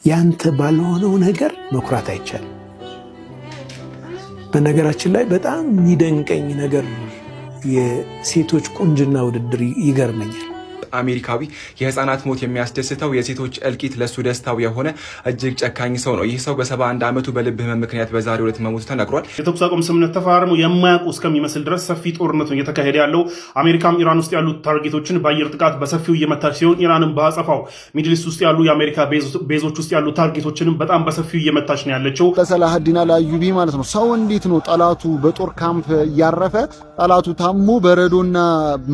ያንተ ባልሆነው ነገር መኩራት አይቻልም። በነገራችን ላይ በጣም የሚደንቀኝ ነገር የሴቶች ቁንጅና ውድድር ይገርመኛል። አሜሪካዊ የህፃናት ሞት የሚያስደስተው የሴቶች እልቂት ለሱ ደስታው የሆነ እጅግ ጨካኝ ሰው ነው። ይህ ሰው በ71 ዓመቱ በልብ ህመም ምክንያት በዛሬው ዕለት መሞቱ ተነግሯል። የተኩስ አቁም ስምምነት ተፈራርመው የማያውቁ እስከሚመስል ድረስ ሰፊ ጦርነት ነው እየተካሄደ ያለው። አሜሪካም ኢራን ውስጥ ያሉ ታርጌቶችን በአየር ጥቃት በሰፊው እየመታች ሲሆን ኢራንም በአጸፋው ሚድል ኢስት ውስጥ ያሉ የአሜሪካ ቤዞች ውስጥ ያሉ ታርጌቶችንም በጣም በሰፊው እየመታች ነው ያለችው። ለሰላሀዲን አልአዩቢ ማለት ነው። ሰው እንዴት ነው ጠላቱ በጦር ካምፕ እያረፈ ጠላቱ ታሞ በረዶና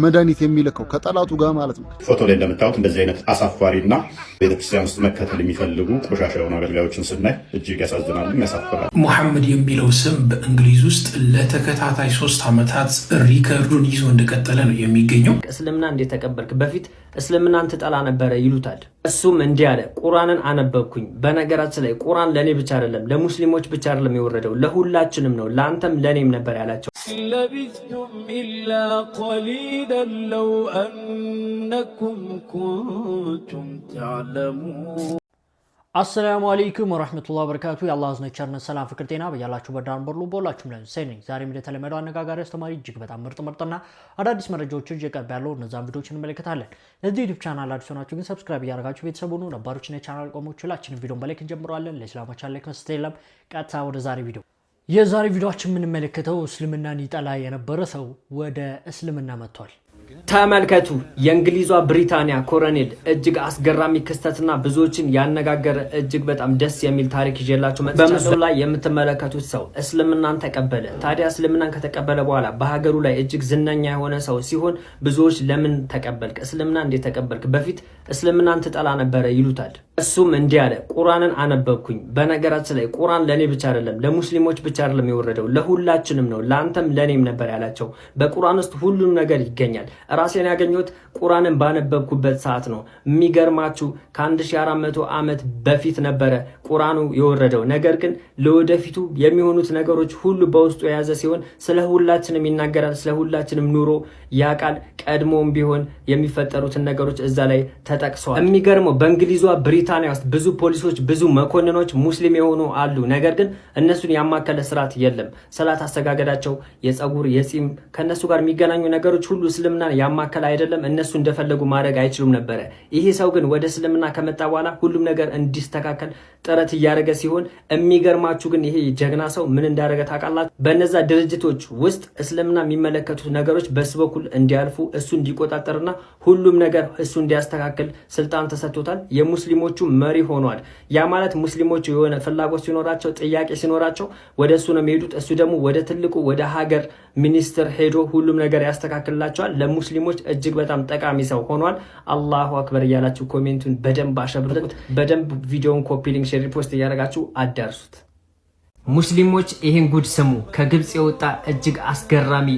መድኃኒት የሚልከው ከጠላቱ ጋር ማለት ነው። ፎቶ ላይ እንደምታዩት እንደዚህ አይነት አሳፋሪና ቤተክርስቲያን ውስጥ መከተል የሚፈልጉ ቆሻሻ የሆኑ አገልጋዮችን ስናይ እጅግ ያሳዝናሉ፣ ያሳፍራል። ሙሐመድ የሚለው ስም በእንግሊዝ ውስጥ ለተከታታይ 3 ዓመታት ሪከርዱን ይዞ እንደቀጠለ ነው የሚገኘው። እስልምና እንዴት ተቀበልክ? በፊት እስልምናን ትጠላ ነበረ ይሉታል። እሱም እንዲህ አለ፣ ቁርአንን አነበብኩኝ። በነገራችን ላይ ቁርአን ለኔ ብቻ አይደለም ለሙስሊሞች ብቻ አይደለም የወረደው ለሁላችንም ነው፣ ለአንተም ለኔም ነበር ያላቸው። لبثتم إلا قليلا لو أنكم كنتم تعلمون አሰላሙ አለይኩም ወራህመቱላሂ ወበረካቱ። የአላህ ዝነ ቸርነት ሰላም ፍቅር ጤና በያላችሁበት ዳር በርሉ ቦላችሁም ላይ ሰኔ ዛሬም እንደተለመደው አነጋጋሪ አስተማሪ እጅግ በጣም ምርጥና አዳዲስ መረጃዎችን እየቀርብ ያለው እነዛን ቪዲዮዎችን እንመለከታለን። ለዚህ ዩቲዩብ ቻናል አዲስ ሆናችሁ ግን ሰብስክራይብ እያደረጋችሁ ቤተሰብ ሁኑ። ነባሮችና ቻናል ቆሞች ሁላችንም ቪዲዮን በላይክ እንጀምራለን። ለእስላሞች ላይክ መስጠት የለም። ቀጥታ ወደ ዛሬ ቪዲዮ። የዛሬ ቪዲዮአችን የምንመለከተው እስልምናን ይጠላ የነበረ ሰው ወደ እስልምና መጥቷል። ተመልከቱ። የእንግሊዟ ብሪታንያ ኮሎኔል እጅግ አስገራሚ ክስተትና ብዙዎችን ያነጋገረ እጅግ በጣም ደስ የሚል ታሪክ ይዤላችሁ መጥቻለሁ። በምስሉ ላይ የምትመለከቱት ሰው እስልምናን ተቀበለ። ታዲያ እስልምናን ከተቀበለ በኋላ በሀገሩ ላይ እጅግ ዝነኛ የሆነ ሰው ሲሆን ብዙዎች ለምን ተቀበልክ? እስልምና እንዴት ተቀበልክ? በፊት እስልምናን ትጠላ ነበረ ይሉታል። እሱም እንዲህ አለ፣ ቁርአንን አነበብኩኝ። በነገራችን ላይ ቁርአን ለኔ ብቻ አይደለም ለሙስሊሞች ብቻ አይደለም የወረደው ለሁላችንም ነው፣ ለአንተም ለኔም ነበር ያላቸው። በቁርአን ውስጥ ሁሉም ነገር ይገኛል። ራሴን ያገኘሁት ቁርአንን ባነበብኩበት ሰዓት ነው። የሚገርማችሁ ከ1400 ዓመት በፊት ነበረ ቁርአኑ የወረደው። ነገር ግን ለወደፊቱ የሚሆኑት ነገሮች ሁሉ በውስጡ የያዘ ሲሆን ስለ ሁላችንም ይናገራል፣ ስለ ሁላችንም ኑሮ ያቃል። ቀድሞም ቢሆን የሚፈጠሩትን ነገሮች እዛ ላይ ተጠቅሰዋል። የሚገርመው በእንግሊዟ ብሪታንያ ውስጥ ብዙ ፖሊሶች፣ ብዙ መኮንኖች ሙስሊም የሆኑ አሉ። ነገር ግን እነሱን ያማከለ ስርዓት የለም። ሰላት አሰጋገዳቸው፣ የፀጉር፣ የጺም ከነሱ ጋር የሚገናኙ ነገሮች ሁሉ እስልምና ያማከለ አይደለም። እነሱ እንደፈለጉ ማድረግ አይችሉም ነበረ። ይሄ ሰው ግን ወደ እስልምና ከመጣ በኋላ ሁሉም ነገር እንዲስተካከል ጥረት እያደረገ ሲሆን የሚገርማችሁ ግን ይሄ ጀግና ሰው ምን እንዳደረገ ታውቃላችሁ? በነዛ ድርጅቶች ውስጥ እስልምና የሚመለከቱት ነገሮች በሱ በኩል እንዲያልፉ እሱ እንዲቆጣጠርና ሁሉም ነገር እሱ እንዲያስተካክል ስልጣን ተሰጥቶታል። የሙስሊሞቹ መሪ ሆኗል። ያ ማለት ሙስሊሞቹ የሆነ ፍላጎት ሲኖራቸው፣ ጥያቄ ሲኖራቸው ወደ እሱ ነው የሚሄዱት። እሱ ደግሞ ወደ ትልቁ ወደ ሀገር ሚኒስትር ሄዶ ሁሉም ነገር ያስተካክልላቸዋል። ለሙስሊሞች እጅግ በጣም ጠቃሚ ሰው ሆኗል። አላሁ አክበር እያላችሁ ኮሜንቱን በደንብ አሸብርቁት። በደንብ ቪዲዮውን ኮፒ ሊንክ፣ ሼር፣ ሪፖስት እያደረጋችሁ አዳርሱት። ሙስሊሞች ይህን ጉድ ስሙ። ከግብጽ የወጣ እጅግ አስገራሚ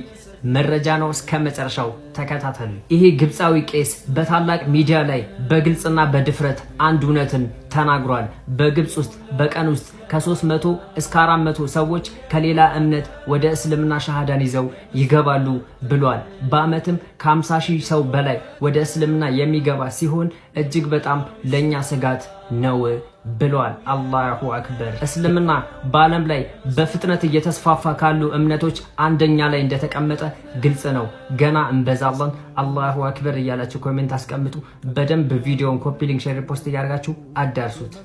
መረጃ ነው። እስከ መጨረሻው ተከታተሉ። ይሄ ግብፃዊ ቄስ በታላቅ ሚዲያ ላይ በግልጽና በድፍረት አንድ እውነትን ተናግሯል። በግብጽ ውስጥ በቀን ውስጥ ከ300 እስከ 400 ሰዎች ከሌላ እምነት ወደ እስልምና ሻሃዳን ይዘው ይገባሉ ብሏል። በአመትም ከ50,000 ሰው በላይ ወደ እስልምና የሚገባ ሲሆን እጅግ በጣም ለኛ ስጋት ነው ብሏል። አላሁ አክበር። እስልምና በዓለም ላይ በፍጥነት እየተስፋፋ ካሉ እምነቶች አንደኛ ላይ እንደተቀመጠ ግልጽ ነው። ገና እንበዛለን። አላሁ አክበር እያላችሁ ኮሜንት አስቀምጡ። በደንብ ቪዲዮውን ኮፒ ሊንክ፣ ሼር፣ ፖስት እያደረጋችሁ አዳርሱት።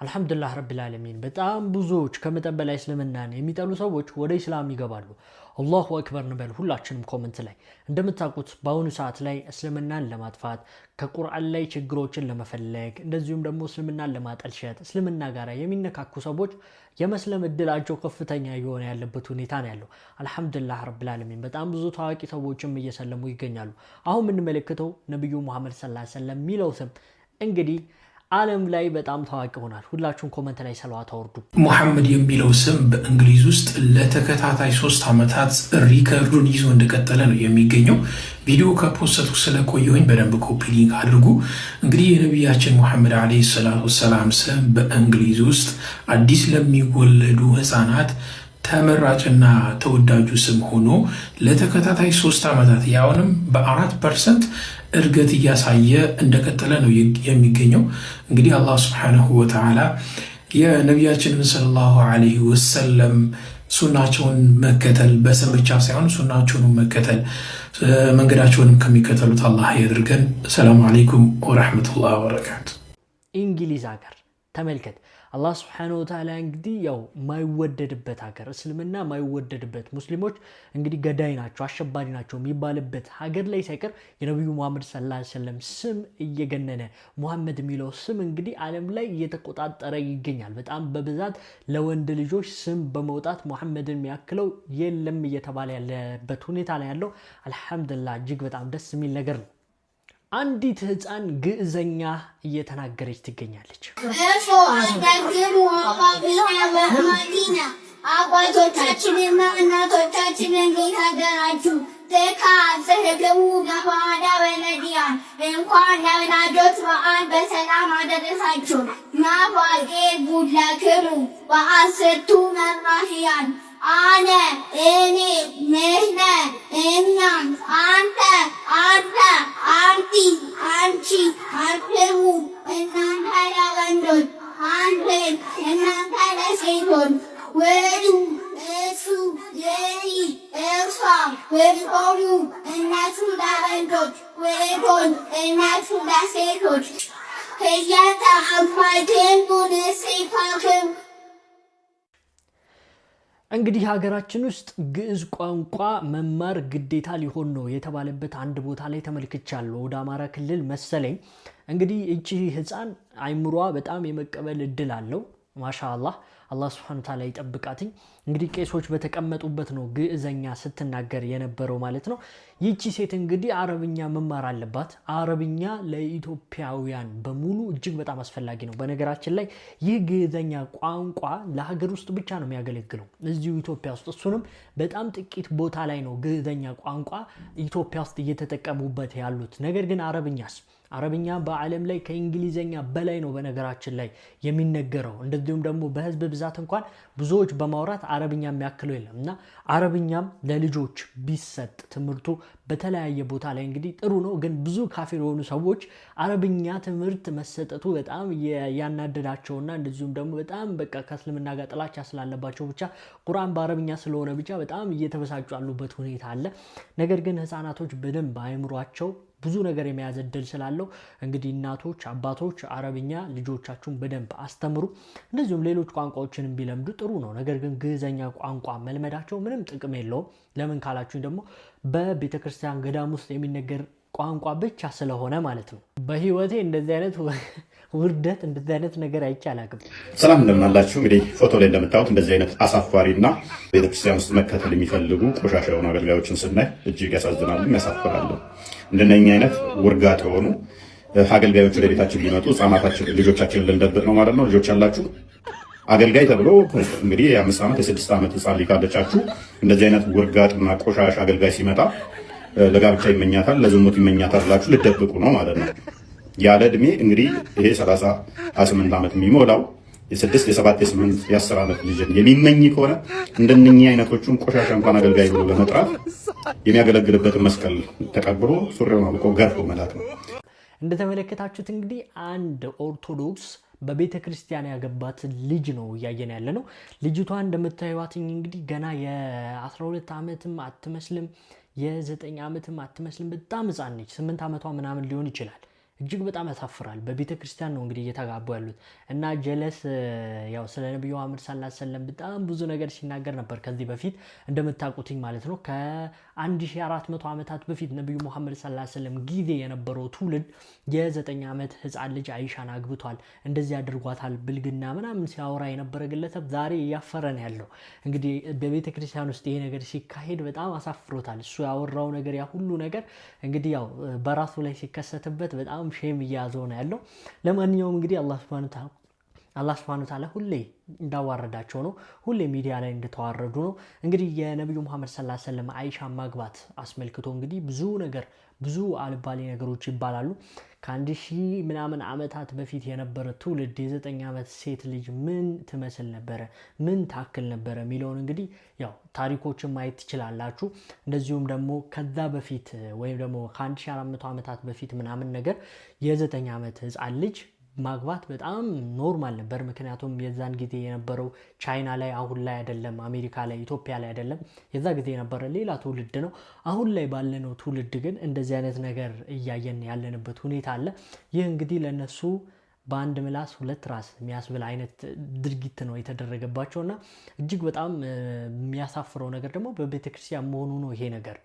አልሐምዱሊላህ ረብል ዓለሚን። በጣም ብዙዎች ከመጠን በላይ እስልምናን የሚጠሉ ሰዎች ወደ ኢስላም ይገባሉ። አላሁ አክበር እንበል ሁላችንም ኮሜንት ላይ። እንደምታውቁት በአሁኑ ሰዓት ላይ እስልምናን ለማጥፋት ከቁርአን ላይ ችግሮችን ለመፈለግ እንደዚሁም ደግሞ እስልምናን ለማጠልሸት እስልምና ጋር የሚነካኩ ሰዎች የመስለም እድላቸው ከፍተኛ የሆነ ያለበት ሁኔታ ነው ያለው። አልሐምዱሊላህ ረብል ዓለሚን። በጣም ብዙ ታዋቂ ሰዎችም እየሰለሙ ይገኛሉ። አሁን የምንመለከተው ነብዩ መሐመድ ሰለላሁ ዐለይሂ ወሰለም የሚለው ስም እንግዲህ ዓለም ላይ በጣም ታዋቂ ሆናል። ሁላችሁም ኮሜንት ላይ ሰለዋት አውርዱ። ሙሐመድ የሚለው ስም በእንግሊዝ ውስጥ ለተከታታይ 3 ዓመታት ሪከርዱን ይዞ እንደቀጠለ ነው የሚገኘው። ቪዲዮ ከፖስተቱ ስለቆየሁኝ በደንብ ኮፒ ሊንክ አድርጉ። እንግዲህ የነቢያችን ሙሐመድ አለይሂ ሰላቱ ወሰላም ስም በእንግሊዝ ውስጥ አዲስ ለሚወለዱ ህፃናት ተመራጭና ተወዳጁ ስም ሆኖ ለተከታታይ 3 ዓመታት ያውንም በ4% እድገት እያሳየ እንደቀጠለ ነው የሚገኘው። እንግዲህ አላህ ሱብሓነሁ ወተዓላ የነቢያችንን ሰለላሁ ዐለይሂ ወሰለም ሱናቸውን መከተል በስም ብቻ ሳይሆን ሱናቸውን መከተል መንገዳቸውንም ከሚከተሉት አላህ ያድርገን። ሰላም አለይኩም ወራህመቱላሂ ወበረካቱ። እንግሊዝ ሀገር ተመልከት። አላህ ሱብሓነሁ ወተዓላ እንግዲህ ያው ማይወደድበት ሀገር እስልምና ማይወደድበት ሙስሊሞች እንግዲህ ገዳይ ናቸው አሸባሪ ናቸው የሚባልበት ሀገር ላይ ሳይቀር የነቢዩ ሙሐመድ ሰለላሁ ዐለይሂ ወሰለም ስም እየገነነ ሙሐመድ የሚለው ስም እንግዲህ ዓለም ላይ እየተቆጣጠረ ይገኛል። በጣም በብዛት ለወንድ ልጆች ስም በመውጣት ሙሐመድን የሚያክለው የለም እየተባለ ያለበት ሁኔታ ላይ ያለው አልሐምዱሊላህ እጅግ በጣም ደስ የሚል ነገር ነው። አንዲት ህፃን ግዕዘኛ እየተናገረች ትገኛለች። አባቶቻችንና እናቶቻችንን ሊታደራችሁ ተካዘገቡ ገባዳ በነዲያን እንኳን ለወላጆች በዓል በሰላም አደረሳችሁ። ናፋቄ ጉለክሩ በአስርቱ መራህያን አነ እኔ ነህነ እኛም አንተ አንተ አንቲ አንቺ አትሙ እናንተ ለወንዶች አንተን እናንተ ለሴቶች ወዱ እሱ የሪ እርሷ ወድሆኑ እነሱ ለወንዶች ወዶን እነሱ ለሴቶች ከየተ አማድን ሙንሴፋክም እንግዲህ ሀገራችን ውስጥ ግዕዝ ቋንቋ መማር ግዴታ ሊሆን ነው የተባለበት አንድ ቦታ ላይ ተመልክቻለሁ። ወደ አማራ ክልል መሰለኝ። እንግዲህ እቺ ህፃን አይምሯ በጣም የመቀበል እድል አለው። ማሻአላህ አላህ Subhanahu Ta'ala ይጠብቃትኝ። እንግዲህ ቄሶች በተቀመጡበት ነው ግዕዘኛ ስትናገር የነበረው ማለት ነው። ይቺ ሴት እንግዲህ አረብኛ መማር አለባት። አረብኛ ለኢትዮጵያውያን በሙሉ እጅግ በጣም አስፈላጊ ነው። በነገራችን ላይ ይህ ግዕዘኛ ቋንቋ ለሀገር ውስጥ ብቻ ነው የሚያገለግለው እዚሁ ኢትዮጵያ ውስጥ። እሱንም በጣም ጥቂት ቦታ ላይ ነው ግዕዘኛ ቋንቋ ኢትዮጵያ ውስጥ እየተጠቀሙበት ያሉት። ነገር ግን አረብኛ በዓለም ላይ ከእንግሊዘኛ በላይ ነው በነገራችን ላይ የሚነገረው። እንደዚሁም ደግሞ በህዝብ ብዛት እንኳን ብዙዎች በማውራት አረብኛ የሚያክለው የለም እና አረብኛም ለልጆች ቢሰጥ ትምህርቱ በተለያየ ቦታ ላይ እንግዲህ ጥሩ ነው። ግን ብዙ ካፊር የሆኑ ሰዎች አረብኛ ትምህርት መሰጠቱ በጣም ያናደዳቸውና እንደዚሁም ደግሞ በጣም በቃ ከእስልምና ጋር ጥላቻ ስላለባቸው ብቻ ቁርአን በአረብኛ ስለሆነ ብቻ በጣም እየተበሳጩ ያሉበት ሁኔታ አለ። ነገር ግን ህፃናቶች በደንብ አይምሯቸው ብዙ ነገር የመያዝ እድል ስላለው እንግዲህ እናቶች አባቶች አረብኛ ልጆቻችሁን በደንብ አስተምሩ። እንደዚሁም ሌሎች ቋንቋዎችንም ቢለምዱ ጥሩ ነው። ነገር ግን ግዕዘኛ ቋንቋ መልመዳቸው ምንም ጥቅም የለውም። ለምን ካላችሁኝ ደግሞ በቤተክርስቲያን ገዳም ውስጥ የሚነገር ቋንቋ ብቻ ስለሆነ ማለት ነው። በህይወቴ እንደዚህ አይነት ውርደት እንደዚህ አይነት ነገር አይቻላቅም። ሰላም እንደምናላችሁ። እንግዲህ ፎቶ ላይ እንደምታዩት እንደዚህ አይነት አሳፋሪና ቤተክርስቲያን ውስጥ መከተል የሚፈልጉ ቆሻሻ የሆኑ አገልጋዮችን ስናይ እጅግ ያሳዝናሉ፣ ያሳፍራሉ። እንደነኛ አይነት ውርጋት የሆኑ አገልጋዮች ወደ ቤታችን ቢመጡ ህጻናታችን ልጆቻችንን ልንደብቅ ነው ማለት ነው። ልጆች ያላችሁ አገልጋይ ተብሎ እንግዲህ የ5 ዓመት የ6 ዓመት ህጻን ሊካደጫችሁ እንደዚህ አይነት ውርጋጥና ቆሻሻ አገልጋይ ሲመጣ ለጋብቻ ይመኛታል፣ ለዝሙት ይመኛታል ብላችሁ ልደብቁ ነው ማለት ነው። ያለ እድሜ እንግዲህ ይሄ 38 ዓመት የሚሞላው የ6 የ7 የ8 የ10 ዓመት ልጅን የሚመኝ ከሆነ እንደነኛ አይነቶቹን ቆሻሻ እንኳን አገልጋይ ብሎ ለመጥራት የሚያገለግልበትን መስቀል ተቀብሎ ሱሪውን አውልቆ ገርፎ መላክ ነው። እንደተመለከታችሁት እንግዲህ አንድ ኦርቶዶክስ በቤተ ክርስቲያን ያገባት ልጅ ነው እያየን ያለ ነው። ልጅቷ እንደምታዩት እንግዲህ ገና የ12 ዓመትም አትመስልም፣ የ9 ዓመትም አትመስልም። በጣም ህፃን ነች። 8 ዓመቷ ምናምን ሊሆን ይችላል። እጅግ በጣም ያሳፍራል። በቤተ ክርስቲያን ነው እንግዲህ እየተጋቡ ያሉት እና ጀለስ ያው ስለ ነብዩ መሐመድ ሰለላሁ ዐለይሂ ወሰለም በጣም ብዙ ነገር ሲናገር ነበር ከዚህ በፊት እንደምታውቁትኝ ማለት ነው። ከ1400 ዓመታት በፊት ነብዩ መሐመድ ሰለላሁ ዐለይሂ ወሰለም ጊዜ የነበረው ትውልድ የ9 ዓመት ህፃን ልጅ አይሻን አግብቷል፣ እንደዚህ አድርጓታል፣ ብልግና ምናምን ሲያወራ የነበረ ግለሰብ ዛሬ እያፈረን ያለው እንግዲህ በቤተ ክርስቲያን ውስጥ ይሄ ነገር ሲካሄድ በጣም አሳፍሮታል። እሱ ያወራው ነገር ያ ሁሉ ነገር እንግዲህ ያው በራሱ ላይ ሲከሰትበት በጣም ሼም እያዘው ነው ያለው። ለማንኛውም እንግዲህ አላህ Subhanahu አላህ ሱብሓነሁ ወተዓላ ሁሌ እንዳዋረዳቸው ነው። ሁሌ ሚዲያ ላይ እንደተዋረዱ ነው። እንግዲህ የነብዩ መሐመድ ሰለላሁ ዐለይሂ ወሰለም አይሻ ማግባት አስመልክቶ እንግዲህ ብዙ አልባሌ ነገሮች ይባላሉ። ከ1000 ምናምን ዓመታት በፊት የነበረ ትውልድ የ9 ዓመት ሴት ልጅ ምን ትመስል ነበረ፣ ምን ታክል ነበረ የሚለውን እንግዲህ ያው ታሪኮችን ማየት ትችላላችሁ። እንደዚሁም ደግሞ ከዛ በፊት ወይም ደግሞ ከ1400 ዓመታት በፊት ምናምን ነገር የ9 ዓመት ህፃን ልጅ ማግባት በጣም ኖርማል ነበር። ምክንያቱም የዛን ጊዜ የነበረው ቻይና ላይ አሁን ላይ አይደለም፣ አሜሪካ ላይ ኢትዮጵያ ላይ አይደለም። የዛ ጊዜ የነበረ ሌላ ትውልድ ነው። አሁን ላይ ባለነው ትውልድ ግን እንደዚህ አይነት ነገር እያየን ያለንበት ሁኔታ አለ። ይህ እንግዲህ ለነሱ በአንድ ምላስ ሁለት ራስ የሚያስብል አይነት ድርጊት ነው የተደረገባቸውና እጅግ በጣም የሚያሳፍረው ነገር ደግሞ በቤተክርስቲያን መሆኑ ነው ይሄ ነገር።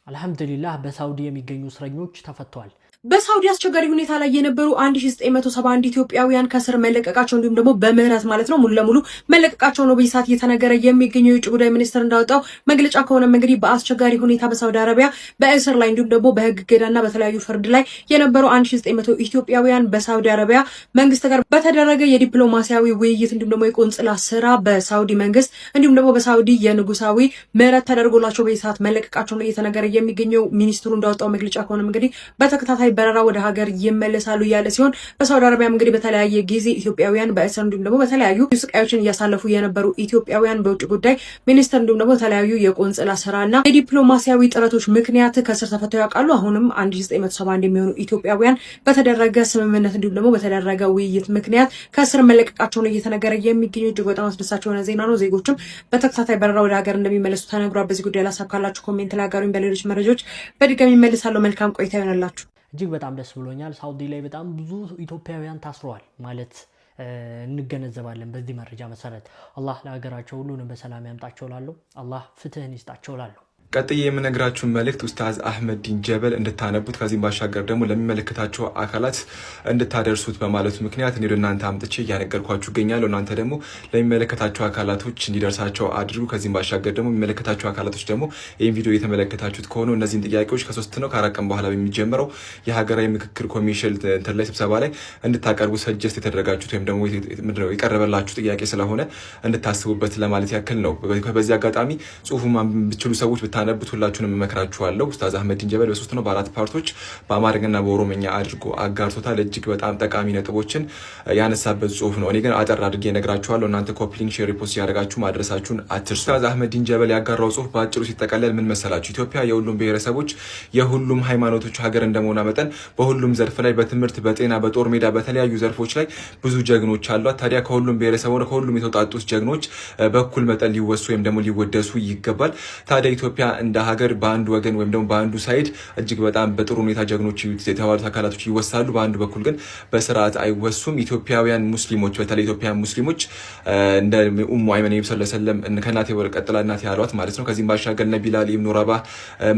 አልሐምዱሊላህ በሳውዲ የሚገኙ እስረኞች ተፈተዋል። በሳውዲ አስቸጋሪ ሁኔታ ላይ የነበሩ 1971 ኢትዮጵያውያን ከስር መለቀቃቸው እንዲሁም ደግሞ በምህረት ማለት ነው ሙሉ ለሙሉ መለቀቃቸው ነው በይሳት እየተነገረ የሚገኘው። የውጭ ጉዳይ ሚኒስትር እንዳወጣው መግለጫ ከሆነ እንግዲህ በአስቸጋሪ ሁኔታ በሳውዲ አረቢያ በእስር ላይ እንዲሁም ደግሞ በህግ ገዳና በተለያዩ ፍርድ ላይ የነበሩ 1900 ኢትዮጵያውያን በሳውዲ አረቢያ መንግስት ጋር በተደረገ የዲፕሎማሲያዊ ውይይት እንዲሁም ደግሞ የቆንጽላ ስራ በሳውዲ መንግስት እንዲሁም ደግሞ በሳውዲ የንጉሳዊ ምህረት ተደርጎላቸው በይሳት መለቀቃቸው ነው እየተነገረ የሚገኘው። ሚኒስትሩ እንዳወጣው መግለጫ ከሆነ እንግዲህ በተከታታይ በረራ ወደ ሀገር ይመለሳሉ ያለ ሲሆን በሳውዲ አረቢያ እንግዲህ በተለያየ ጊዜ ኢትዮጵያውያን በእስር እንዲሁም ደግሞ በተለያዩ ስቃዮችን እያሳለፉ የነበሩ ኢትዮጵያውያን በውጭ ጉዳይ ሚኒስትር እንዲሁም ደግሞ በተለያዩ የቆንጽላ ስራና የዲፕሎማሲያዊ ጥረቶች ምክንያት ከስር ተፈተው ያውቃሉ። አሁንም 1971 የሚሆኑ ኢትዮጵያውያን በተደረገ ስምምነት እንዲሁም ደግሞ በተደረገ ውይይት ምክንያት ከስር መለቀቃቸው ነው እየተነገረ የሚገኘው። እጅግ በጣም አስደሳች የሆነ ዜና ነው። ዜጎችም በተከታታይ በረራ ወደ ሀገር እንደሚመለሱ ተነግሯል። በዚህ ጉዳይ ላሳብ ካላችሁ ኮሜንት ላይ አጋሩኝ። በሌሎች መረጃዎች በድጋሚ ይመልሳለሁ። መልካም ቆይታ ይሆንላችሁ። እጅግ በጣም ደስ ብሎኛል። ሳውዲ ላይ በጣም ብዙ ኢትዮጵያውያን ታስረዋል ማለት እንገነዘባለን። በዚህ መረጃ መሰረት አላህ ለሀገራቸው ሁሉንም በሰላም ያምጣቸው ላለው አላህ ፍትህን ይስጣቸው ላለው ቀጥዬ የምነግራችሁን መልእክት ኡስታዝ አህመድ ዲን ጀበል እንድታነቡት ከዚህም ባሻገር ደግሞ ለሚመለከታቸው አካላት እንድታደርሱት በማለቱ ምክንያት እኔ ወደ እናንተ አምጥቼ እያነገርኳችሁ እገኛለሁ። እናንተ ደግሞ ለሚመለከታቸው አካላቶች እንዲደርሳቸው አድርጉ። ከዚህም ባሻገር ደግሞ የሚመለከታቸው አካላቶች ደግሞ ይህን ቪዲዮ የተመለከታችሁት ከሆነ እነዚህን ጥያቄዎች ከ3 ነው ከ4 ቀን በኋላ በሚጀምረው የሀገራዊ ምክክር ኮሚሽን እንትን ላይ ስብሰባ ላይ እንድታቀርቡ ሰጀስት የተደረጋችሁት ወይም ደግሞ ምንድነው የቀረበላችሁ ጥያቄ ስለሆነ እንድታስቡበት ለማለት ያክል ነው። በዚህ አጋጣሚ ጽሁፉን ብትችሉ ሰዎች ነብት ሁላችሁንም መከራችኋለሁ። ኡስታዝ አህመድ ዲን ጀበል በ3 ነው በ4 ፓርቶች በአማርኛና በኦሮምኛ አድርጎ አጋርቶታል። እጅግ በጣም ጠቃሚ ነጥቦችን ያነሳበት ጽሁፍ ነው። እኔ ግን አጠር አድርጌ ነግራችኋለሁ። እናንተ ኮፒ ሊንክ፣ ሼር፣ ሪፖስት ያደርጋችሁ ማድረሳችሁን አትርሱ። ኡስታዝ አህመድ ዲን ጀበል ያጋራው ጽሁፍ በአጭሩ ሲጠቀለል ምን መሰላችሁ? ኢትዮጵያ የሁሉም ብሔረሰቦች የሁሉም ሃይማኖቶች ሀገር እንደመሆኗ መጠን በሁሉም ዘርፍ ላይ በትምህርት፣ በጤና፣ በጦር ሜዳ በተለያዩ ዘርፎች ላይ ብዙ ጀግኖች አሏት። ታዲያ ከሁሉም ብሔረሰብ ሆነ ከሁሉም የተውጣጡት ጀግኖች በኩል መጠን ሊወሱ ወይም ደግሞ ሊወደሱ ይገባል። ታዲያ ኢትዮጵያ እንደ ሀገር በአንድ ወገን ወይም ደግሞ በአንዱ ሳይድ እጅግ በጣም በጥሩ ሁኔታ ጀግኖች የተባሉት አካላቶች ይወሳሉ፣ በአንዱ በኩል ግን በስርዓት አይወሱም። ኢትዮጵያውያን ሙስሊሞች በተለይ ኢትዮጵያውያን ሙስሊሞች እንደ ኡሙ አይመን ነብዩ ሰለላሁ ዐለይሂ ወሰለም ከናቴ ቀጥላ እናቴ ያሏት ማለት ነው። ከዚህም ባሻገር እነ ቢላል ኢብኑ ረባህ፣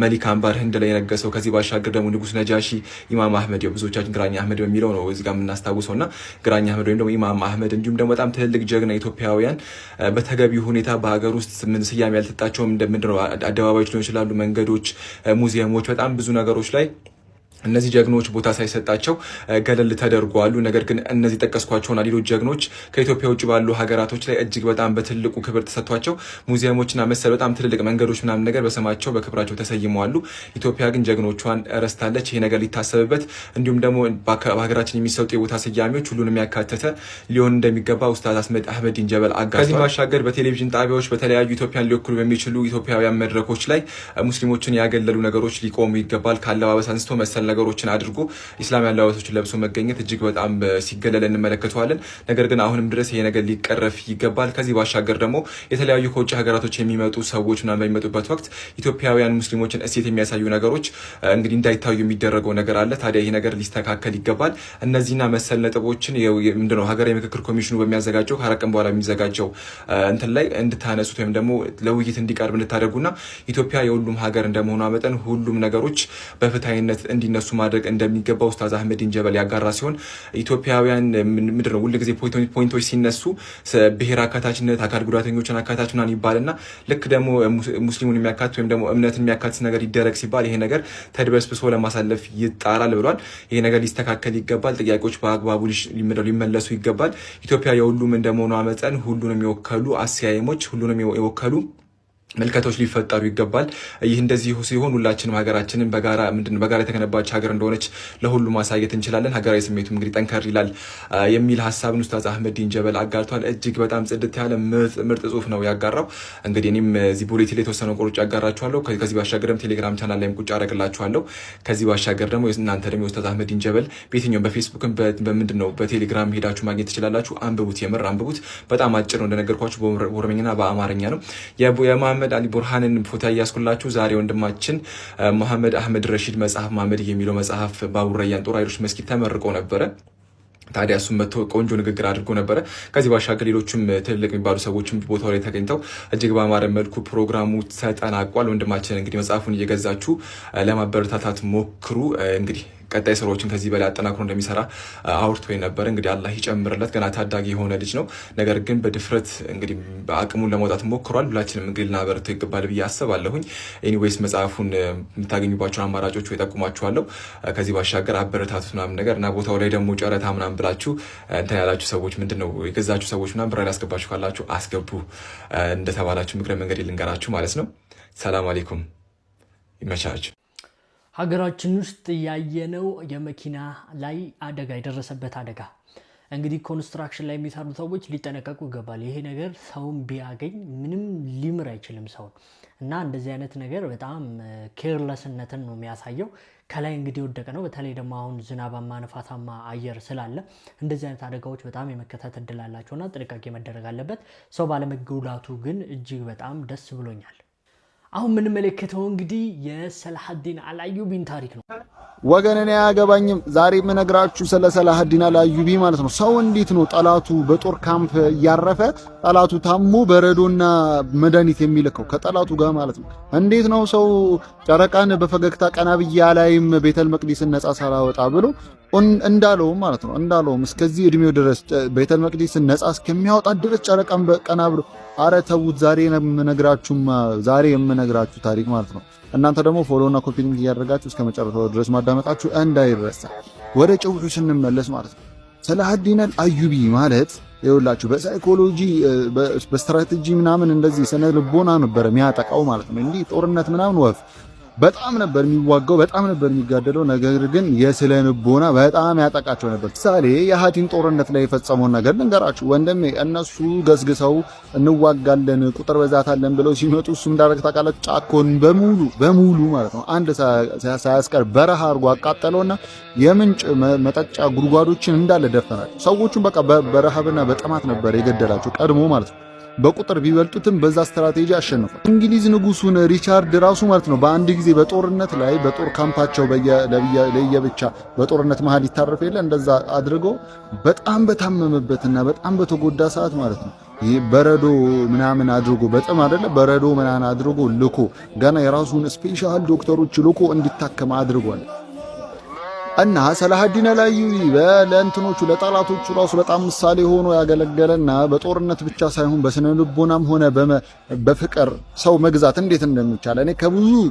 መሊክ አምባር ህንድ ላይ የነገሰው፣ ከዚህ ባሻገር ደግሞ ንጉስ ነጃሺ፣ ኢማም አህመድ ብዙዎቻችን ግራኝ አህመድ በሚለው ነው እዚህ ጋር የምናስታውሰውና ግራኝ አህመድ ወይም ደግሞ ኢማም አህመድ እንዲሁም ደግሞ በጣም ትልልቅ ጀግና ኢትዮጵያውያን በተገቢ ሁኔታ በሀገር ውስጥ ምን ስያሜ ያልተጣቸውም እንደምንድነው አደባባዮች ሊሆን ይችላሉ፣ መንገዶች፣ ሙዚየሞች፣ በጣም ብዙ ነገሮች ላይ እነዚህ ጀግኖች ቦታ ሳይሰጣቸው ገለል ተደርጓሉ። ነገር ግን እነዚህ ጠቀስኳቸውና ሌሎች ጀግኖች ከኢትዮጵያ ውጭ ባሉ ሀገራቶች ላይ እጅግ በጣም በትልቁ ክብር ተሰጥቷቸው ሙዚየሞችና መሰል በጣም ትልልቅ መንገዶች ምናምን ነገር በስማቸው በክብራቸው ተሰይመዋሉ። ኢትዮጵያ ግን ጀግኖቿን ረስታለች። ይሄ ነገር ሊታሰብበት እንዲሁም ደግሞ በሀገራችን የሚሰጡ የቦታ ስያሜዎች ሁሉንም ያካተተ ሊሆን እንደሚገባ ኡስታዝ አህመድ ዲን ጀበል አጋርቷል። ከዚህ ባሻገር በቴሌቪዥን ጣቢያዎች በተለያዩ ኢትዮጵያን ሊወክሉ በሚችሉ ኢትዮጵያውያን መድረኮች ላይ ሙስሊሞችን ያገለሉ ነገሮች ሊቆሙ ይገባል። ካለባበስ አንስቶ መሰል ነገሮችን አድርጎ ኢስላማዊ አለባበሶችን ለብሶ መገኘት እጅግ በጣም ሲገለል እንመለከተዋለን። ነገር ግን አሁንም ድረስ ይሄ ነገር ሊቀረፍ ይገባል። ከዚህ ባሻገር ደግሞ የተለያዩ ከውጭ ሀገራቶች የሚመጡ ሰዎች ምናምን በሚመጡበት ወቅት ኢትዮጵያውያን ሙስሊሞችን እሴት የሚያሳዩ ነገሮች እንግዲህ እንዳይታዩ የሚደረገው ነገር አለ። ታዲያ ይሄ ነገር ሊስተካከል ይገባል። እነዚህና መሰል ነጥቦችን ምንድነው ሀገራዊ ምክክር ኮሚሽኑ በሚያዘጋጀው ከ4 ቀን በኋላ የሚዘጋጀው እንትን ላይ እንድታነሱት ወይም ደግሞ ለውይይት እንዲቀርብ እንድታደርጉና ኢትዮጵያ የሁሉም ሀገር እንደመሆኗ መጠን ሁሉም ነገሮች በፍትሃዊነት እንዲነ እንዲነሱ ማድረግ እንደሚገባ ኡስታዝ አህመዲን ጀበል ያጋራ ሲሆን ኢትዮጵያውያን ምንድነው ሁሉ ጊዜ ፖይንቶች ሲነሱ ብሔር አካታችነት አካል ጉዳተኞችን አካታችናን ይባልና ልክ ደግሞ ሙስሊሙን የሚያካትት ወይም ደግሞ እምነትን የሚያካትት ነገር ይደረግ ሲባል ይሄ ነገር ተድበስብሶ ለማሳለፍ ይጣራል ብሏል። ይሄ ነገር ሊስተካከል ይገባል። ጥያቄዎች በአግባቡ ሊመለሱ ይገባል። ኢትዮጵያ የሁሉም እንደመሆኗ መጠን ሁሉንም የወከሉ አስያየሞች ሁሉንም የወከሉ መልከቶች ሊፈጠሩ ይገባል። ይህ እንደዚህ ሲሆን ሁላችንም ሀገራችንን በጋራ የተገነባች ሀገር እንደሆነች ለሁሉ ማሳየት እንችላለን። ሀገራዊ ስሜቱ እንግዲህ ጠንከር ይላል የሚል ሀሳብን ኡስታዝ አህመዲን ጀበል አጋርቷል። እጅግ በጣም ጽድት ያለ ምርጥ ጽሁፍ ነው ያጋራው። እንግዲህ እኔም እዚህ ቡሌቲ ላይ የተወሰነው ቆርጬ ያጋራችኋለሁ። ከዚህ ባሻገርም ቴሌግራም ቻናል ላይም ቁጭ አደረግላችኋለሁ። ከዚህ ባሻገር ደግሞ እናንተ ደግሞ ኡስታዝ አህመዲን ጀበል በየትኛውም በፌስቡክም በቴሌግራም ሄዳችሁ ማግኘት ትችላላችሁ። አንብቡት፣ የምር አንብቡት። በጣም አጭር ነው እንደነገርኳችሁ፣ በኦሮምኛና በአማርኛ ነው። መሐመድ አሊ ቡርሃንን ፎቶ ያስኩላችሁ ዛሬ ወንድማችን መሐመድ አህመድ ረሺድ መጽሐፍ መሐመድ የሚለው መጽሐፍ ባቡረያን ጦር ኃይሎች መስጊድ ተመርቆ ነበረ። ታዲያ እሱም መጥቶ ቆንጆ ንግግር አድርጎ ነበረ። ከዚህ ባሻገር ሌሎችም ትልልቅ የሚባሉ ሰዎችም ቦታው ላይ ተገኝተው እጅግ በአማረ መልኩ ፕሮግራሙ ተጠናቋል። ወንድማችን እንግዲህ መጽሐፉን እየገዛችሁ ለማበረታታት ሞክሩ። እንግዲህ ቀጣይ ስራዎችን ከዚህ በላይ አጠናክሮ እንደሚሰራ አውርቶ ነበር። እንግዲህ አላህ ይጨምርለት። ገና ታዳጊ የሆነ ልጅ ነው። ነገር ግን በድፍረት እንግዲህ አቅሙን ለማውጣት ሞክሯል። ሁላችንም እንግዲህ ልናበረታው ይገባል ብዬ አስባለሁኝ። ኤኒዌይስ መጽሐፉን የምታገኙባቸውን አማራጮች እጠቁማችኋለሁ። ከዚህ ባሻገር አበረታቱት ምናምን ነገር እና ቦታው ላይ ደግሞ ጨረታ ምናምን ብላችሁ እንትን ያላችሁ ሰዎች ምንድነው የገዛችሁ ሰዎች ምናምን ብር ያስገባችሁ ካላችሁ አስገቡ እንደተባላችሁ ምክረ መንገድ ልንገራችሁ ማለት ነው። ሰላም አለይኩም፣ ይመቻችሁ። ሀገራችን ውስጥ ያየነው የመኪና ላይ አደጋ የደረሰበት አደጋ እንግዲህ ኮንስትራክሽን ላይ የሚሰሩ ሰዎች ሊጠነቀቁ ይገባል። ይሄ ነገር ሰውን ቢያገኝ ምንም ሊምር አይችልም ሰውን እና እንደዚህ አይነት ነገር በጣም ኬርለስነትን ነው የሚያሳየው። ከላይ እንግዲህ ወደቀ ነው። በተለይ ደግሞ አሁን ዝናባማ ነፋሳማ አየር ስላለ እንደዚህ አይነት አደጋዎች በጣም የመከሰት እድል አላቸውና ጥንቃቄ መደረግ አለበት። ሰው ባለመጎዳቱ ግን እጅግ በጣም ደስ ብሎኛል። አሁን የምንመለከተው እንግዲህ የሰላሐዲን አልአዩቢን ታሪክ ነው። ወገን እኔ አያገባኝም። ዛሬ የምነግራችሁ ስለ ሰላሐዲን አልአዩቢ ማለት ነው። ሰው እንዴት ነው ጠላቱ በጦር ካምፕ እያረፈ ጠላቱ ታሞ በረዶና መድኃኒት የሚልከው ከጠላቱ ጋር ማለት ነው። እንዴት ነው ሰው ጨረቃን በፈገግታ ቀና ብዬ አላይም ቤተል መቅዲስን ነጻ ሳላወጣ ብሎ እንዳለውም ማለት ነው እንዳለውም እስከዚህ እድሜው ድረስ ቤተል መቅዲስን ነጻ እስከሚያወጣ ድረስ ጨረቃን በቀና ብሎ አረ ተውት። ዛሬ የምነግራችሁ ታሪክ ማለት ነው። እናንተ ደግሞ ፎሎውና ኮፒ ሊንክ እያደረጋችሁ እስከ መጨረሻው ድረስ ማዳመጣችሁ እንዳይረሳ። ወደ ጭውቱ ስንመለስ ማለት ነው ሰላሐዲን አልአዩቢ ማለት ይኸውላችሁ በሳይኮሎጂ በስትራቴጂ ምናምን እንደዚህ ስነ ልቦና ነበር የሚያጠቃው ማለት ነው። እንዲህ ጦርነት ምናምን ወፍ በጣም ነበር የሚዋጋው፣ በጣም ነበር የሚጋደለው። ነገር ግን የስነ ልቦና በጣም ያጠቃቸው ነበር። ምሳሌ የሃዲን ጦርነት ላይ የፈጸመውን ነገር ልንገራችሁ ወንድሜ። እነሱ ገስግሰው እንዋጋለን ቁጥር በዛት አለን ብለው ሲመጡ እሱ እንዳደረገ ታውቃለች። ጫኮን በሙሉ ማለት ነው አንድ ሳያስቀር በረሃ አድርጎ አቃጠለውና የምንጭ መጠጫ ጉድጓዶችን እንዳለ ደፈናቸው። ሰዎቹን በቃ በረሃብና በጥማት ነበር የገደላቸው ቀድሞ ማለት ነው። በቁጥር ቢበልጡትም በዛ ስትራቴጂ አሸነፈው። እንግሊዝ ንጉሱን ሪቻርድ ራሱ ማለት ነው በአንድ ጊዜ በጦርነት ላይ በጦር ካምፓቸው ለየብቻ በጦርነት መሃል ይታረፍ የለ እንደዛ አድርጎ በጣም በታመመበትና በጣም በተጎዳ ሰዓት ማለት ነው ይሄ በረዶ ምናምን አድርጎ በጣም አይደለ በረዶ ምናምን አድርጎ ልኮ ገና የራሱን ስፔሻል ዶክተሮች ልኮ እንዲታከም አድርጓል። እና ሰላሐዲን አልአዩቢ ለእንትኖቹ ለጠላቶቹ ራሱ በጣም ምሳሌ ሆኖ ያገለገለና በጦርነት ብቻ ሳይሆን በስነ ልቦናም ሆነ በፍቅር ሰው መግዛት እንዴት እንደሚቻል እኔ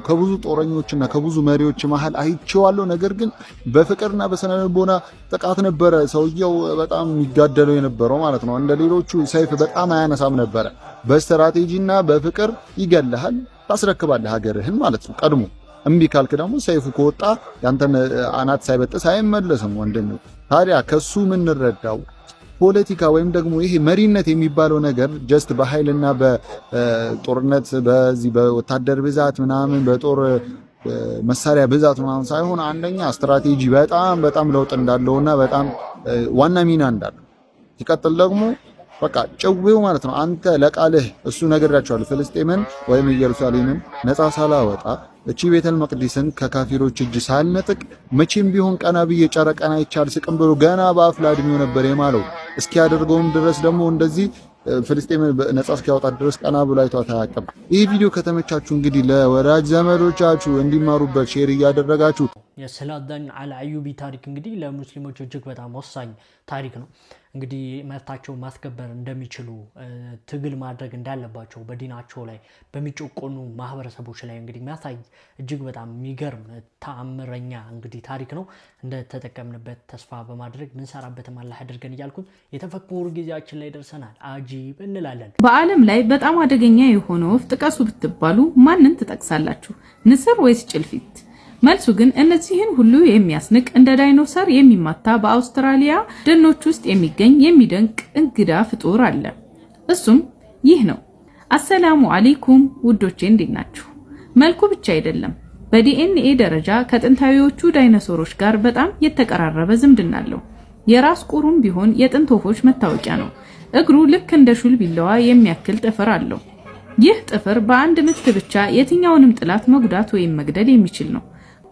ከብዙ ጦረኞችና ከብዙ መሪዎች መሃል አይቼዋለሁ። ነገር ግን በፍቅርና በስነ ልቦና ጥቃት ነበረ ሰውየው በጣም የሚጋደለው የነበረው ማለት ነው። እንደ ሌሎቹ ሰይፍ በጣም አያነሳም ነበረ። በስትራቴጂና በፍቅር ይገልሃል፣ ታስረክባለህ ሀገርህን ማለት ነው ቀድሞ። እምቢ ካልክ ደግሞ ሰይፉ ከወጣ ያንተን አናት ሳይበጥስ አይመለስም ወንድም። ታዲያ ከሱ ምን እንረዳው? ፖለቲካ ወይም ደግሞ ይሄ መሪነት የሚባለው ነገር ጀስት በኃይልና በጦርነት በዚህ በወታደር ብዛት ምናምን በጦር መሳሪያ ብዛት ምናምን ሳይሆን አንደኛ ስትራቴጂ በጣም ለውጥ እንዳለውና በጣም ዋና ሚና እንዳለው ሲቀጥል ደግሞ በቃ ጭዌው ማለት ነው። አንተ ለቃልህ እሱ ነግሬያቸዋለሁ ፍልስጤምን ወይም ኢየሩሳሌምን ነፃ ሳላወጣ እቺ ቤተል መቅዲስን ከካፊሮች እጅ ሳልነጥቅ መቼም ቢሆን ቀና ብዬ ጨረቃን አይቻል ስቅም ብሎ ገና በአፍላ እድሜው ነበር የማለው። እስኪያደርገውም ድረስ ደግሞ እንደዚህ ፍልስጤም ነጻ እስኪያወጣ ድረስ ቀና ብሎ አይቷት አያውቅም። ይህ ቪዲዮ ከተመቻችሁ እንግዲህ ለወዳጅ ዘመዶቻችሁ እንዲማሩበት ሼር እያደረጋችሁ የሰላዲን አልአዩቢ ታሪክ እንግዲህ ለሙስሊሞች እጅግ በጣም ወሳኝ ታሪክ ነው። እንግዲህ መብታቸውን ማስከበር እንደሚችሉ ትግል ማድረግ እንዳለባቸው በዲናቸው ላይ በሚጮቆኑ ማህበረሰቦች ላይ እንግዲህ የሚያሳይ እጅግ በጣም የሚገርም ተአምረኛ እንግዲህ ታሪክ ነው። እንደተጠቀምንበት ተስፋ በማድረግ ምንሰራበትም አላህ ያድርገን እያልኩኝ የተፈኩር ጊዜያችን ላይ ደርሰናል። አጂብ እንላለን። በዓለም ላይ በጣም አደገኛ የሆነ ወፍ ጥቀሱ ብትባሉ ማንን ትጠቅሳላችሁ? ንስር ወይስ ጭልፊት? መልሱ ግን እነዚህን ሁሉ የሚያስንቅ እንደ ዳይኖሰር የሚማታ በአውስትራሊያ ደኖች ውስጥ የሚገኝ የሚደንቅ እንግዳ ፍጡር አለ። እሱም ይህ ነው። አሰላሙ አለይኩም ውዶቼ፣ እንዴት ናችሁ? መልኩ ብቻ አይደለም፣ በዲኤንኤ ደረጃ ከጥንታዊዎቹ ዳይኖሰሮች ጋር በጣም የተቀራረበ ዝምድና አለው። የራስ ቁሩም ቢሆን የጥንት ወፎች መታወቂያ ነው። እግሩ ልክ እንደ ሹል ቢላዋ የሚያክል ጥፍር አለው። ይህ ጥፍር በአንድ ምት ብቻ የትኛውንም ጥላት መጉዳት ወይም መግደል የሚችል ነው።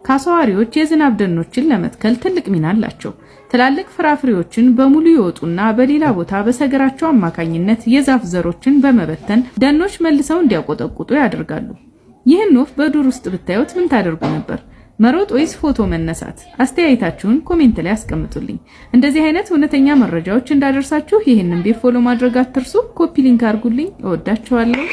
ካሳዋሪዎች የዝናብ ደኖችን ለመትከል ትልቅ ሚና አላቸው። ትላልቅ ፍራፍሬዎችን በሙሉ ይወጡና በሌላ ቦታ በሰገራቸው አማካኝነት የዛፍ ዘሮችን በመበተን ደኖች መልሰው እንዲያቆጠቁጡ ያደርጋሉ። ይህን ወፍ በዱር ውስጥ ብታዩት ምን ታደርጉ ነበር? መሮጥ ወይስ ፎቶ መነሳት? አስተያየታችሁን ኮሜንት ላይ አስቀምጡልኝ። እንደዚህ አይነት እውነተኛ መረጃዎች እንዳደርሳችሁ ይህንን ቤት ፎሎ ማድረግ አትርሱ። ኮፒ ሊንክ አድርጉልኝ። እወዳችኋለሁ።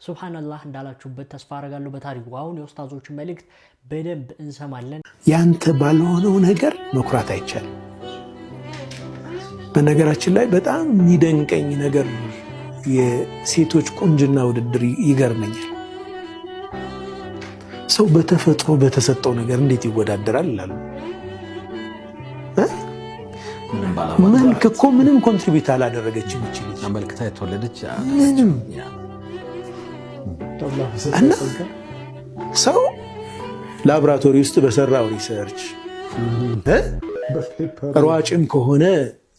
ሱብሃንአላህ እንዳላችሁበት ተስፋ አረጋለሁ። በታሪኩ አሁን የኡስታዞችን መልእክት በደንብ እንሰማለን። ያንተ ባልሆነው ነገር መኩራት አይቻልም። በነገራችን ላይ በጣም የሚደንቀኝ ነገር የሴቶች ቁንጅና ውድድር ይገርመኛል። ሰው በተፈጥሮ በተሰጠው ነገር እንዴት ይወዳደራል ይላሉ። መልክ እኮ ምንም ኮንትሪቢዩት አላደረገችም ይችላል። አመልክታ የተወለደች ምንም እና ሰው ላብራቶሪ ውስጥ በሰራው ሪሰርች ሯጭም ከሆነ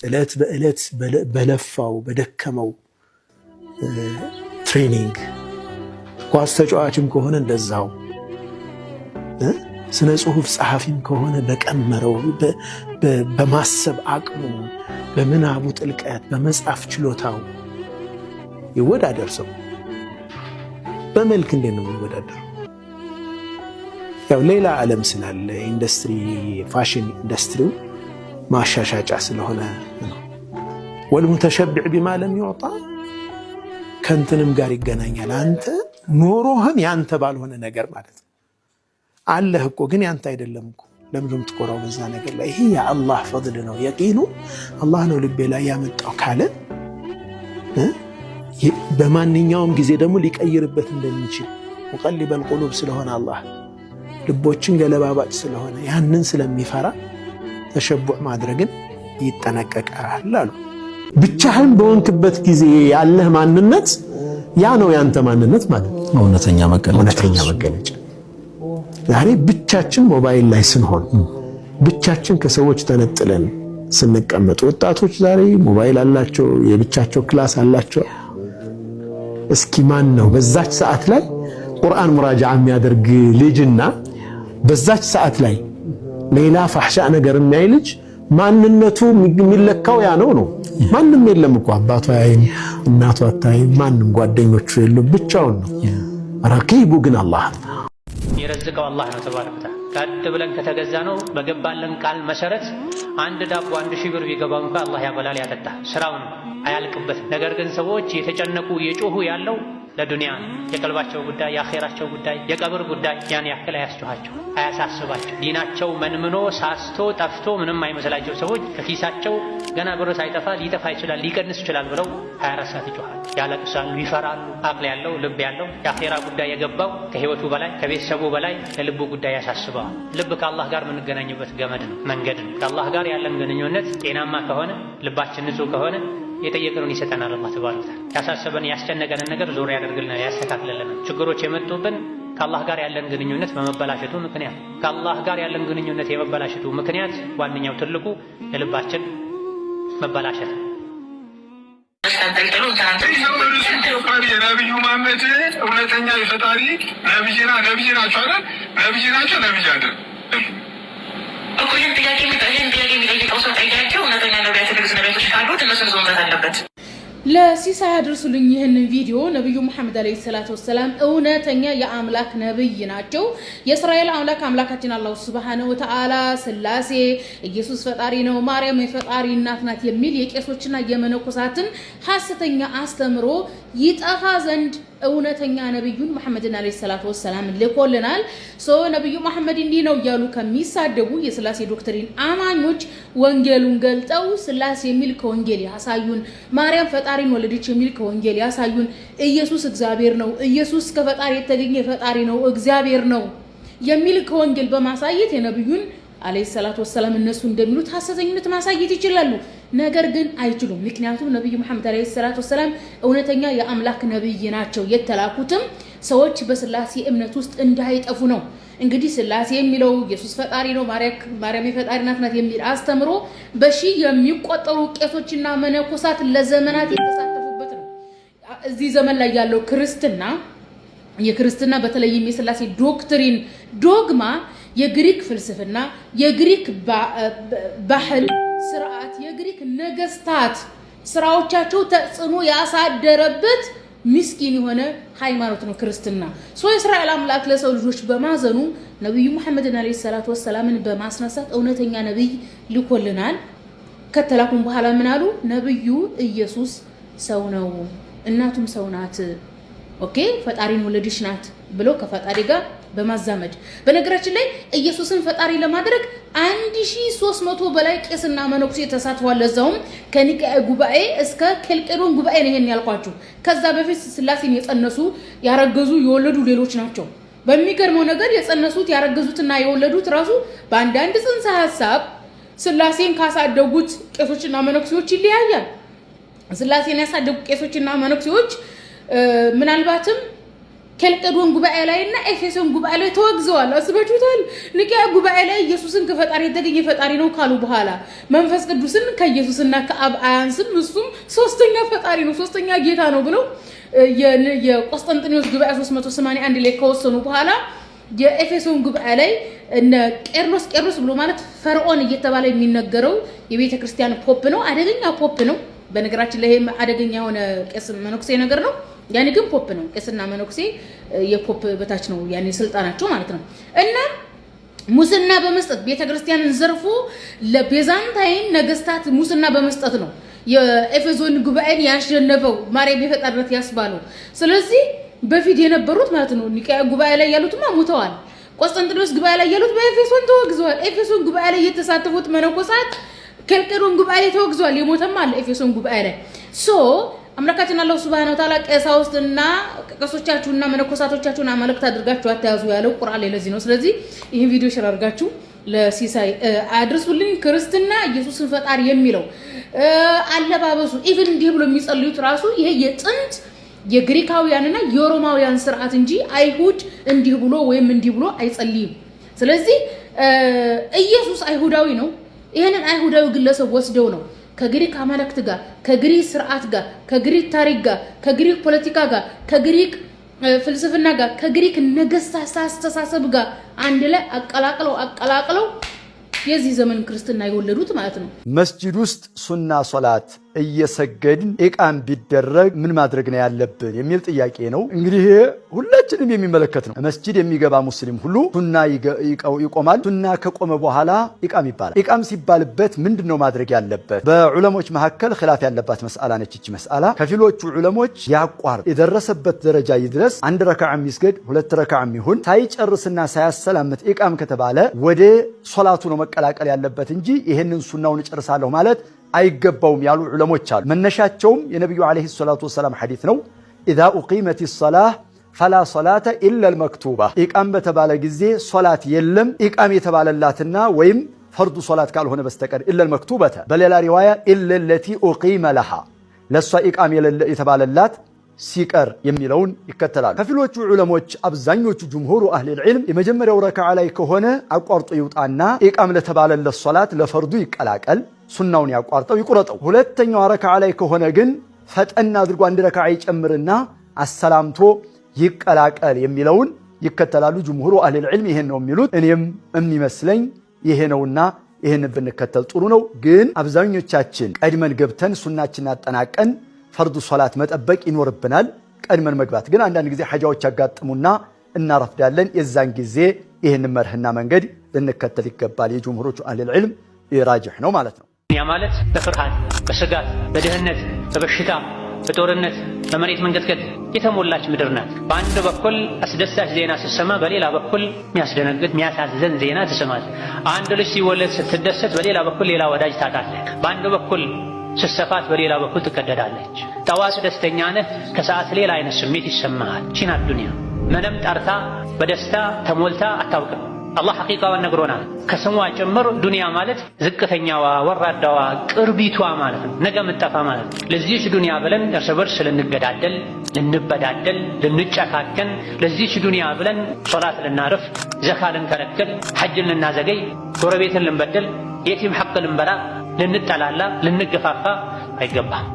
እለት በእለት በለፋው በደከመው ትሬኒንግ፣ ኳስ ተጫዋችም ከሆነ እንደዛው፣ ስነ ጽሁፍ ጸሐፊም ከሆነ በቀመረው በማሰብ አቅሙ፣ በምናቡ ጥልቀት፣ በመጻፍ ችሎታው ይወዳደር ሰው። በመልክ እንዴት ነው የሚወዳደረው? ያው ሌላ ዓለም ስላለ ኢንዱስትሪ ፋሽን ኢንዱስትሪው ማሻሻጫ ስለሆነ ነው። ወልሙተሸቢዕ ቢማ ለም ይዕጣ ከእንትንም ጋር ይገናኛል። አንተ ኖሮህም ያንተ ባልሆነ ነገር ማለት ነው። አለህ እኮ ግን ያንተ አይደለም እኮ። ለምንድን ነው የምትኮራው በዛ ነገር ላይ? ይሄ የአላህ ፈድል ነው። የቂኑ አላህ ነው ልቤ ላይ ያመጣው ካለ በማንኛውም ጊዜ ደግሞ ሊቀይርበት እንደሚችል ሙቀሊበል ቁሉብ ስለሆነ አላህ ልቦችን ገለባባጭ ስለሆነ ያንን ስለሚፈራ ተሸቡዕ ማድረግን ይጠነቀቃል አሉ። ብቻህን በወንክበት ጊዜ ያለህ ማንነት ያ ነው ያንተ ማንነት ማለት ነው። እውነተኛ መገለጫ። ዛሬ ብቻችን ሞባይል ላይ ስንሆን፣ ብቻችን ከሰዎች ተነጥለን ስንቀመጥ፣ ወጣቶች ዛሬ ሞባይል አላቸው፣ የብቻቸው ክላስ አላቸው። እስኪ ማን ነው በዛች ሰዓት ላይ ቁርአን ሙራጃዓ የሚያደርግ ልጅና በዛች ሰዓት ላይ ሌላ ፋሕሻ ነገር የሚያይ ልጅ ማንነቱ የሚለካው ያ ነው? ማንም የለም እኮ አባቱ አያይም፣ እናቱ አታይም፣ ማንም ጓደኞቹ የሉም፣ ብቻውን ነው። ረቂቡ ግን አላህ ነው። የረዝቀው አላህ ነው ተባረከ ወተዓላ። ቀጥ ብለን ከተገዛ ነው በገባለን ቃል መሰረት አንድ ዳቦ 1000 ብር ቢገባው እንኳን አላህ ያበላል ያጠጣል። ስራው ነው አያልቅበትም። ነገር ግን ሰዎች የተጨነቁ የጮሁ ያለው ለዱንያ የቀልባቸው ጉዳይ፣ የአኼራቸው ጉዳይ፣ የቀብር ጉዳይ ያን ያክል አያስጨኋቸው፣ አያሳስባቸው። ዲናቸው መንምኖ ሳስቶ ጠፍቶ ምንም አይመስላቸው ሰዎች ከኪሳቸው ገና ብር ሳይጠፋ ሊጠፋ ይችላል ሊቀንስ ይችላል ብለው 24 ሰዓት ይጮኻሉ፣ ያለቅሳሉ፣ ይፈራሉ። አቅል ያለው ልብ ያለው የአኼራ ጉዳይ የገባው ከህይወቱ በላይ ከቤተሰቡ በላይ ለልቡ ጉዳይ ያሳስበዋል። ልብ ከአላህ ጋር የምንገናኝበት ገመድ ነው፣ መንገድ ነው። ከአላህ ጋር ያለን ግንኙነት ጤናማ ከሆነ ልባችን ንጹህ ከሆነ የጠየቅነውን ይሰጠናል። አላህ ተባረከ ወተዓላ ያሳሰበን ያስጨነቀንን ነገር ዞር ያደርግልናል፣ ያስተካክልልናል። ችግሮች የመጡብን ከአላህ ጋር ያለን ግንኙነት በመበላሸቱ ምክንያት። ከአላህ ጋር ያለን ግንኙነት የመበላሸቱ ምክንያት ዋነኛው ትልቁ የልባችን መበላሸት ነው። የነቢዩ መሐመድ እውነተኛ የፈጣሪ ነቢይ ናቸው አይደል? ነቢይ ናቸው፣ ነቢይ አይደል? ይህን ጥያቄ ተመሰሶበት አለበት። ለሲሳይ አድርሱልኝ ይህንን ቪዲዮ። ነብዩ መሐመድ አለይሂ ሰላቱ ወሰላም እውነተኛ የአምላክ ነብይ ናቸው። የእስራኤል አምላክ አምላካችን አላህ ሱብሃነሁ ወተዓላ ስላሴ ኢየሱስ ፈጣሪ ነው፣ ማርያም የፈጣሪ እናት ናት የሚል የቄሶችና የመነኮሳትን ሐሰተኛ አስተምሮ ይጠፋ ዘንድ እውነተኛ ነብዩን መሐመድን አለይሂ ሰላቱ ወሰላም ልኮልናል። ነብዩ መሐመድ እንዲህ ነው እያሉ ከሚሳደቡ የስላሴ ዶክትሪን አማኞች ወንጌሉን ገልጠው ስላሴ የሚል ከወንጌል ያሳዩን፣ ማርያም ፈጣሪን ወለደች የሚል ከወንጌል ያሳዩን፣ ኢየሱስ እግዚአብሔር ነው፣ ኢየሱስ ከፈጣሪ የተገኘ ፈጣሪ ነው፣ እግዚአብሔር ነው የሚል ከወንጌል በማሳየት የነብዩን አለይሂ ሰላቱ ወሰላም እነሱ እንደሚሉት ሐሰተኝነት ማሳየት ይችላሉ። ነገር ግን አይችሉም። ምክንያቱም ነብዩ መሐመድ አለይሂ ሰላቱ ወሰላም እውነተኛ የአምላክ ነብይ ናቸው። የተላኩትም ሰዎች በስላሴ እምነት ውስጥ እንዳይጠፉ ነው። እንግዲህ ስላሴ የሚለው ኢየሱስ ፈጣሪ ነው፣ ማርያም የፈጣሪ ናት የሚል አስተምሮ በሺ የሚቆጠሩ ቄሶችና መነኮሳት ለዘመናት የተሳተፉበት ነው። እዚህ ዘመን ላይ ያለው የክርስትና በተለይም የስላሴ ዶክትሪን ዶግማ የግሪክ ፍልስፍና፣ የግሪክ ባህል ስርዓት፣ የግሪክ ነገስታት ስራዎቻቸው ተጽዕኖ ያሳደረበት ምስኪን የሆነ ሃይማኖት ነው ክርስትና። የእስራኤል አምላክ ለሰው ልጆች በማዘኑ ነብዩ መሐመድን አለይሂ ሰላቱ ወሰላምን በማስነሳት እውነተኛ ነብይ ልኮልናል። ከተላኩም በኋላ ምን አሉ? ነብዩ ኢየሱስ ሰው ነው፣ እናቱም ሰው ናት፣ ኦኬ ፈጣሪን ወለደች ናት ብሎ ከፈጣሪ ጋር በማዛመድ በነገራችን ላይ ኢየሱስን ፈጣሪ ለማድረግ 1300 በላይ ቄስና መነኩሴ ተሳትፏል። ለዛውም ከኒቃያ ጉባኤ እስከ ኬልቄዶን ጉባኤ ነው ይሄን ያልኳችሁ። ከዛ በፊት ስላሴን የጸነሱ ያረገዙ የወለዱ ሌሎች ናቸው። በሚገርመው ነገር የጸነሱት ያረገዙትና የወለዱት ራሱ በአንዳንድ ጽንሰ ሐሳብ ስላሴን ካሳደጉት ቄሶችና መነኩሴዎች ይለያያል። ስላሴን ያሳደጉ ቄሶችና መነኩሴዎች ምናልባትም ኬልቄዶን ጉባኤ ላይና ኤፌሶን ጉባኤ ላይ ተወግዘዋል። አስባችሁታል? ኒቃያ ጉባኤ ላይ ኢየሱስን ከፈጣሪ የተገኘ ፈጣሪ ነው ካሉ በኋላ መንፈስ ቅዱስን ከኢየሱስና ከአብ አያንስም፣ እሱም ሶስተኛ ፈጣሪ ነው፣ ሶስተኛ ጌታ ነው ብለው የቆስጠንጢኖስ ጉባኤ 381 ላይ ከወሰኑ በኋላ የኤፌሶን ጉባኤ ላይ እነ ቄርሎስ ብሎ ማለት ፈርዖን እየተባለ የሚነገረው የቤተ ክርስቲያን ፖፕ ነው። አደገኛ ፖፕ ነው። በነገራችን ላይ አደገኛ የሆነ ቄስ መነኩሴ ነገር ነው። ያኔ ግን ፖፕ ነው። ቄስና መነኩሴ የፖፕ በታች ነው ያኔ ስልጣናቸው ማለት ነው። እና ሙስና በመስጠት ቤተክርስቲያንን ዘርፎ ለቤዛንታይን ነገስታት ሙስና በመስጠት ነው የኤፌሶን ጉባኤን ያሸነፈው ማርያም የፈጣሪነት ያስባለው። ስለዚህ በፊት የነበሩት ማለት ነው ኒቃያ ጉባኤ ላይ ያሉትማ ሞተዋል። ቆስጠንጢኖስ ጉባኤ ላይ ያሉት በኤፌሶን ተወግዘዋል። ኤፌሶን ጉባኤ ላይ የተሳተፉት መነኮሳት ኬልቄዶን ጉባኤ ላይ ተወግዘዋል። የሞተም አለ ኤፌሶን ጉባኤ ላይ። አምላካችን አላህ ሱብሃነሁ ወተዓላ ቀሳውስትና ቀሶቻችሁና መነኮሳቶቻችሁን አማልክት አድርጋችሁ አታያዙ ያለው ቁርአን ላይ ለዚህ ነው። ስለዚህ ይሄን ቪዲዮ ሼር አድርጋችሁ ለሲሳይ አድርሱልኝ። ክርስትና ኢየሱስን ፈጣሪ የሚለው አለባበሱ ኢቭን እንዲህ ብሎ የሚጸልዩት ራሱ ይሄ የጥንት የግሪካውያንና የሮማውያን ስርዓት እንጂ አይሁድ እንዲህ ብሎ ወይም እንዲህ ብሎ አይጸልይም። ስለዚህ ኢየሱስ አይሁዳዊ ነው። ይሄንን አይሁዳዊ ግለሰብ ወስደው ነው ከግሪክ አማልክት ጋር፣ ከግሪክ ስርዓት ጋር፣ ከግሪክ ታሪክ ጋር፣ ከግሪክ ፖለቲካ ጋር፣ ከግሪክ ፍልስፍና ጋር፣ ከግሪክ ነገስታት አስተሳሰብ ጋር አንድ ላይ አቀላቅለው የዚህ ዘመን ክርስትና የወለዱት ማለት ነው። መስጂድ ውስጥ ሱና ሶላት እየሰገድን ኢቃም ቢደረግ ምን ማድረግ ነው ያለብን የሚል ጥያቄ ነው። እንግዲህ ሁላችንም የሚመለከት ነው። መስጂድ የሚገባ ሙስሊም ሁሉ ሱና ይቆማል። ሱና ከቆመ በኋላ ኢቃም ይባላል። ኢቃም ሲባልበት ምንድነው ማድረግ ያለበት? በዑለሞች መካከል ኺላፍ ያለባት መስአላ ነች። እቺ መስአላ ከፊሎቹ ዑለሞች ያቋርጥ የደረሰበት ደረጃ ይድረስ፣ አንድ ረካዓ ይስገድ፣ ሁለት ረካዓ ይሁን፣ ሳይጨርስና ሳያሰላምት ኢቃም ከተባለ ወደ ሶላቱ ነው መቀላቀል ያለበት እንጂ ይሄንን ሱናውን እጨርሳለሁ ማለት አይገባውም ያሉ ዑለሞች አሉ። መነሻቸውም የነብዩ አለይሂ ሰላቱ ወሰላም ሐዲስ ነው። ኢዛ ኡቂመቲ ሶላህ ፈላ ሶላተ ኢላ አልመክቱባ፣ ኢቃም በተባለ ጊዜ ሶላት የለም ኢቃም የተባለላትና ወይም ፈርዱ ሶላት ካልሆነ በስተቀር ኢላ አልመክቱበተ፣ በሌላ ሪዋያ ኢላ ለቲ ኡቂመ ለሃ፣ ለሷ ኢቃም የተባለላት ሲቀር የሚለውን ይከተላሉ። ከፊሎቹ ዑለሞች አብዛኞቹ ጅምሁሩ አህሊል ዒልም የመጀመሪያው ረካዓ ላይ ከሆነ አቋርጦ ይውጣና ኢቃም ለተባለለት ሶላት ለፈርዱ ይቀላቀል፣ ሱናውን ያቋርጠው ይቁረጠው። ሁለተኛው ረካዓ ላይ ከሆነ ግን ፈጠን አድርጎ አንድ ረካዓ ይጨምርና አሰላምቶ ይቀላቀል የሚለውን ይከተላሉ። ጅምሁሩ አህሊል ዒልም ይሄን ነው የሚሉት። እኔም የሚመስለኝ ይሄ ነውና ይህን ብንከተል ጥሩ ነው። ግን አብዛኞቻችን ቀድመን ገብተን ሱናችንን አጠናቀን ፈርዱ ሶላት መጠበቅ ይኖርብናል። ቀድመን መግባት ግን አንዳንድ ጊዜ ሐጃዎች ያጋጥሙና እናረፍዳለን። የዛን ጊዜ ይህን መርህና መንገድ ልንከተል ይገባል። የጅምሁሮቹ አህለል ዒልም ራጅህ ነው ማለት ነው። ያ ማለት በፍርሃት፣ በስጋት፣ በድህነት፣ በበሽታ፣ በጦርነት፣ በመሬት መንቀጥቀጥ የተሞላች ምድር ናት። በአንድ በኩል አስደሳች ዜና ስትሰማ፣ በሌላ በኩል የሚያስደነግጥ የሚያሳዝን ዜና ትሰማለህ። አንድ ልጅ ሲወለድ ስትደሰት፣ በሌላ በኩል ሌላ ወዳጅ ታጣለህ። በአንድ በኩል ስትሰፋት፣ በሌላ በኩል ትቀደዳለች። ጠዋት ደስተኛ ነህ፣ ከሰዓት ሌላ አይነት ስሜት ይሰማሃል። ቺ ናት ዱንያ። ምንም ጠርታ በደስታ ተሞልታ አታውቅም። አላህ ሐቂቃዋን ነግሮናል። ከስሟ ጭምር ዱንያ ማለት ዝቅተኛዋ፣ ወራዳዋ፣ ቅርቢቷ ማለት ነው። ነገ ምጠፋ ማለት ነው። ለዚህች ዱንያ ብለን እርስ በርስ ልንገዳደል፣ ልንበዳደል፣ ልንጨካከን፣ ለዚህች ዱንያ ብለን ሶላት ልናርፍ፣ ዘካ ልንከለክል፣ ሐጅን ልናዘገይ፣ ጎረቤትን ልንበድል፣ የቲም ሐቅ ልንበላ፣ ልንጠላላ፣ ልንገፋፋ አይገባም።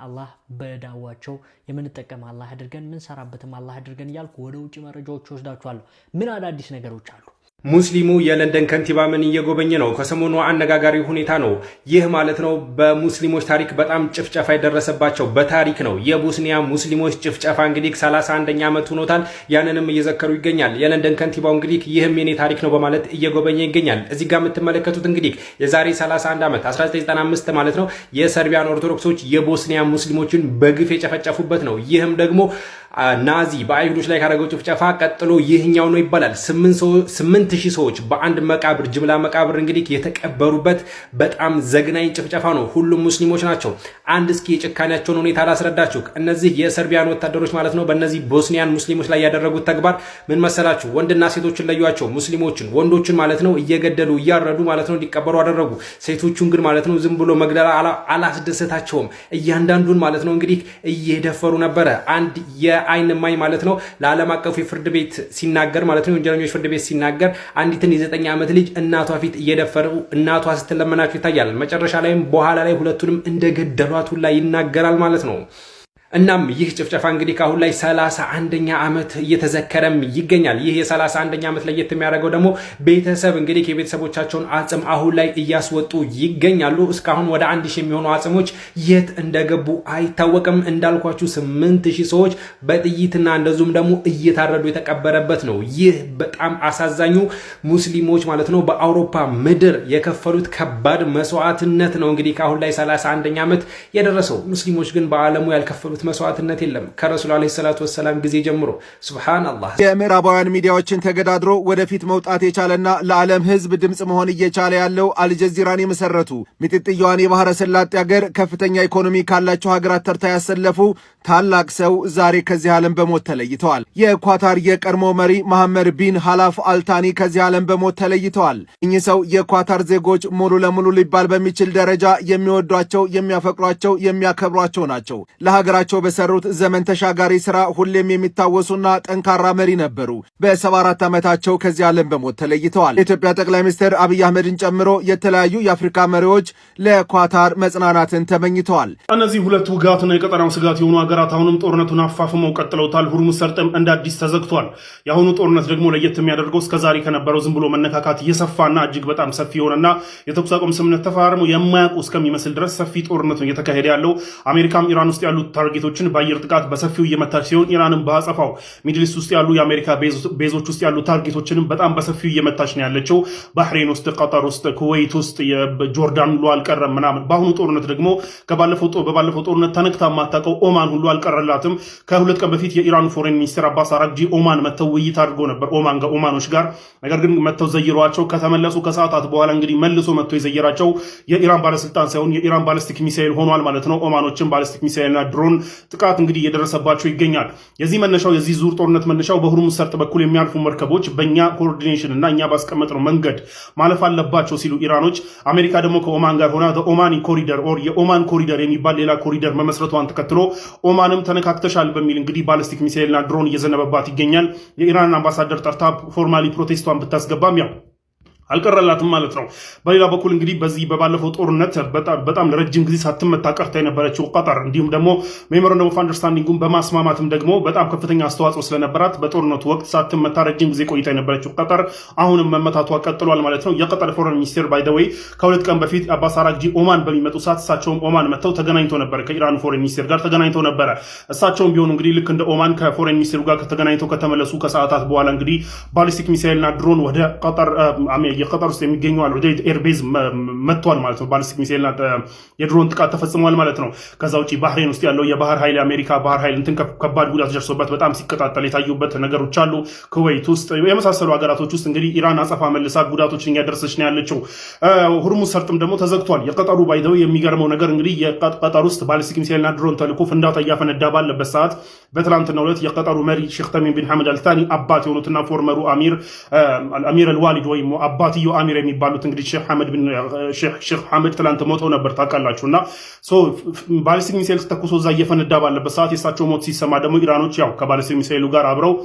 አላህ በዳዋቸው የምንጠቀም አላህ አድርገን ምንሰራበትም አላህ አድርገን እያልኩ ወደ ውጭ መረጃዎች ወስዳችኋለሁ። ምን አዳዲስ ነገሮች አሉ? ሙስሊሙ የለንደን ከንቲባ ምን እየጎበኘ ነው? ከሰሞኑ አነጋጋሪ ሁኔታ ነው። ይህ ማለት ነው በሙስሊሞች ታሪክ በጣም ጭፍጨፋ የደረሰባቸው በታሪክ ነው። የቦስኒያ ሙስሊሞች ጭፍጨፋ እንግዲህ 31ኛ ዓመት ሆኖታል። ያንንም እየዘከሩ ይገኛል። የለንደን ከንቲባው እንግዲህ ይህም የኔ ታሪክ ነው በማለት እየጎበኘ ይገኛል። እዚህ ጋር የምትመለከቱት እንግዲህ የዛሬ 31 ዓመት 1995 ማለት ነው የሰርቢያን ኦርቶዶክሶች የቦስኒያ ሙስሊሞችን በግፍ የጨፈጨፉበት ነው። ይህም ደግሞ ናዚ በአይሁዶች ላይ ካደረገው ጭፍጨፋ ቀጥሎ ይህኛው ነው ይባላል። 8000 ሰዎች በአንድ መቃብር ጅምላ መቃብር እንግዲህ የተቀበሩበት በጣም ዘግናኝ ጭፍጨፋ ነው። ሁሉም ሙስሊሞች ናቸው። አንድ እስኪ የጭካኔያቸውን ሁኔታ ላስረዳችሁ። እነዚህ የሰርቢያን ወታደሮች ማለት ነው በእነዚህ ቦስኒያን ሙስሊሞች ላይ ያደረጉት ተግባር ምን መሰላችሁ? ወንድና ሴቶችን ለዩዋቸው። ሙስሊሞችን ወንዶችን ማለት ነው እየገደሉ እያረዱ ማለት ነው እንዲቀበሩ አደረጉ። ሴቶቹን ግን ማለት ነው ዝም ብሎ መግደል አላስደሰታቸውም። እያንዳንዱን ማለት ነው እንግዲህ እየደፈሩ ነበረ። አንድ የአይን ማይ ማለት ነው ለዓለም አቀፉ ፍርድ ቤት ሲናገር ማለት ነው ወንጀለኞች ፍርድ ቤት ሲናገር አንዲትን የ9 ዓመት ልጅ እናቷ ፊት እየደፈሩ እናቷ ስትለመናቸው ይታያል። መጨረሻ ላይም በኋላ ላይ ሁለቱንም እንደገደሏት ሁላ ይናገራል ማለት ነው። እናም ይህ ጭፍጨፋ እንግዲህ ካሁን ላይ 31ኛ ዓመት እየተዘከረም ይገኛል። ይህ የ31ኛ ዓመት ለየት የሚያደርገው ደግሞ ቤተሰብ እንግዲህ የቤተሰቦቻቸውን አጽም አሁን ላይ እያስወጡ ይገኛሉ። እስካሁን ወደ 1000 የሚሆኑ አጽሞች የት እንደገቡ አይታወቅም። እንዳልኳችሁ 8000 ሰዎች በጥይትና እንደዚሁም ደግሞ እየታረዱ የተቀበረበት ነው። ይህ በጣም አሳዛኙ ሙስሊሞች ማለት ነው በአውሮፓ ምድር የከፈሉት ከባድ መስዋዕትነት ነው። እንግዲህ ካሁን ላይ 31ኛ ዓመት የደረሰው ሙስሊሞች ግን በዓለሙ ያልከፈሉት መስዋዕትነት የለም ከረሱል አለይሂ ሰላቱ ወሰላም ጊዜ ጀምሮ። ሱብሃንአላህ። የምዕራባውያን ሚዲያዎችን ተገዳድሮ ወደፊት መውጣት የቻለና ለዓለም ሕዝብ ድምፅ መሆን እየቻለ ያለው አልጀዚራን የመሰረቱ ሚጥጥያዋን የባህረ ሰላጤ ሀገር ከፍተኛ ኢኮኖሚ ካላቸው ሀገራት ተርታ ያሰለፉ ታላቅ ሰው ዛሬ ከዚህ ዓለም በሞት ተለይተዋል። የኳታር የቀድሞ መሪ መሐመድ ቢን ሐላፍ አልታኒ ከዚህ ዓለም በሞት ተለይተዋል። እኚህ ሰው የኳታር ዜጎች ሙሉ ለሙሉ ሊባል በሚችል ደረጃ የሚወዷቸው፣ የሚያፈቅሯቸው፣ የሚያከብሯቸው ናቸው። ለሀገራቸው በሰሩት ዘመን ተሻጋሪ ስራ ሁሌም የሚታወሱና ጠንካራ መሪ ነበሩ። በ74 ዓመታቸው ከዚህ ዓለም በሞት ተለይተዋል። የኢትዮጵያ ጠቅላይ ሚኒስትር አብይ አህመድን ጨምሮ የተለያዩ የአፍሪካ መሪዎች ለኳታር መጽናናትን ተመኝተዋል። እነዚህ ሁለት ውጋትና የቀጠናው ስጋት የሆኑ ሀገራት አሁንም ጦርነቱን አፋፍመው ቀጥለውታል። ሁርሙዝ ሰርጥም እንደ አዲስ ተዘግቷል። የአሁኑ ጦርነት ደግሞ ለየት የሚያደርገው እስከዛሬ ከነበረው ዝም ብሎ መነካካት እየሰፋና እጅግ በጣም ሰፊ የሆነና የተኩስ አቁም ስምምነት ተፈራርመው የማያውቁ እስከሚመስል ድረስ ሰፊ ጦርነት ነው እየተካሄደ ያለው። አሜሪካም ኢራን ውስጥ ያሉት ታርጌቶችን በአየር ጥቃት በሰፊው እየመታች ሲሆን ኢራንም በአጸፋው ሚድልስት ውስጥ ያሉ የአሜሪካ ቤዞች ውስጥ ያሉ ታርጌቶችንም በጣም በሰፊው እየመታች ነው ያለችው። ባህሬን ውስጥ፣ ቀጠር ውስጥ፣ ኩዌት ውስጥ፣ ጆርዳን ሁሉ አልቀረም ምናምን። በአሁኑ ጦርነት ደግሞ በባለፈው ጦርነት ተነክታ የማታውቀው ኦማን ሁሉ አልቀረላትም። ከሁለት ቀን በፊት የኢራኑ ፎሬን ሚኒስትር አባስ አራግጂ ኦማን መተው ውይይት አድርጎ ነበር ኦማኖች ጋር። ነገር ግን መተው ዘይሯቸው ከተመለሱ ከሰዓታት በኋላ እንግዲህ መልሶ መተው የዘየራቸው የኢራን ባለስልጣን ሳይሆን የኢራን ባሊስቲክ ሚሳኤል ሆኗል ማለት ነው። ኦማኖችን ባሊስቲክ ሚሳኤልና ድሮን ጥቃት እንግዲህ እየደረሰባቸው ይገኛል። የዚህ ዙር ጦርነት መነሻው በሁርሙዝ ሰርጥ በኩል የሚያልፉ መርከቦች በእኛ ኮኦርዲኔሽን እና እኛ ባስቀመጥነው መንገድ ማለፍ አለባቸው ሲሉ ኢራኖች፣ አሜሪካ ደግሞ ከኦማን ጋር ሆና ኦማኒ ኮሪደር ኦር የኦማን ኮሪደር የሚባል ሌላ ኮሪደር መመስረቷን ተከትሎ ኦማንም ተነካክተሻል በሚል እንግዲህ ባሊስቲክ ሚሳኤልና ድሮን እየዘነበባት ይገኛል። የኢራን አምባሳደር ጠርታ ፎርማሊ ፕሮቴስቷን ብታስገባም ያው አልቀረላትም ማለት ነው። በሌላ በኩል እንግዲህ በዚህ በባለፈው ጦርነት በጣም ለረጅም ጊዜ ሳትመታ ቀርታ የነበረችው ቀጠር እንዲሁም ደግሞ ሜሞራንደም ኦፍ አንደርስታንዲንጉን በማስማማትም ደግሞ በጣም ከፍተኛ አስተዋጽኦ ስለነበራት በጦርነቱ ወቅት ሳትመታ ረጅም ጊዜ ቆይታ የነበረችው ቀጠር አሁንም መመታቷ ቀጥሏል ማለት ነው። የቀጠር ፎረን ሚኒስቴር ባይ ዘ ዌይ ከሁለት ቀን በፊት አባስ አራግጂ ኦማን በሚመጡ ሰዓት እሳቸውም ኦማን መጥተው ተገናኝተው ነበር፣ ከኢራን ፎረን ሚኒስቴር ጋር ተገናኝተው ነበረ። እሳቸውም ቢሆኑ እንግዲህ ልክ እንደ ኦማን ከፎረን ሚኒስቴሩ ጋር ከተገናኝተው ከተመለሱ ከሰዓታት በኋላ እንግዲህ ባሊስቲክ ሚሳይልና ድሮን ወደ ቀጠር የቀጠር ውስጥ የሚገኘው አልዑደይድ ኤርቤዝ መጥቷል ማለት ነው። ባሊስቲክ ሚሳይልና የድሮን ጥቃት ተፈጽሟል ማለት ነው። ከዛ ውጪ ባህሬን ውስጥ ያለው የባህር ኃይል የአሜሪካ ባህር ኃይል እንትን ከባድ ጉዳት ደርሶበት በጣም ሲቀጣጠል የታዩበት ነገሮች አሉ። ኩዌት ውስጥ የመሳሰሉ ሀገራቶች ውስጥ እንግዲህ ኢራን አጸፋ መልሳ ጉዳቶችን እያደረሰች ነው ያለችው። ሁርሙዝ ሰርጥም ደግሞ ተዘግቷል። የቀጠሩ ባይደው የሚገርመው ነገር እንግዲህ የቀጠር ውስጥ ባሊስቲክ ሚሳይልና ድሮን ተልኮ ፍንዳታ እያፈነዳ ባለበት ሰዓት በትላንትናው ዕለት የቀጠሩ መሪ ሼክ ተሚም ቢን ሐመድ አልታኒ አባት የሆኑትና ፎርመሩ አሚር አልዋሊድ ወይም አባትዮ አሚር የሚባሉት እንግዲህ ሼክ ሐመድ ትላንት ሞተው ነበር ታውቃላችሁና ባሊስቲክ ሚሳይል ተኩሶ እዛ እየፈነዳ ባለበት ሰዓት የእሳቸው ሞት ሲሰማ ደግሞ ኢራኖች ያው ከባሊስቲክ ሚሳይሉ ጋር አብረው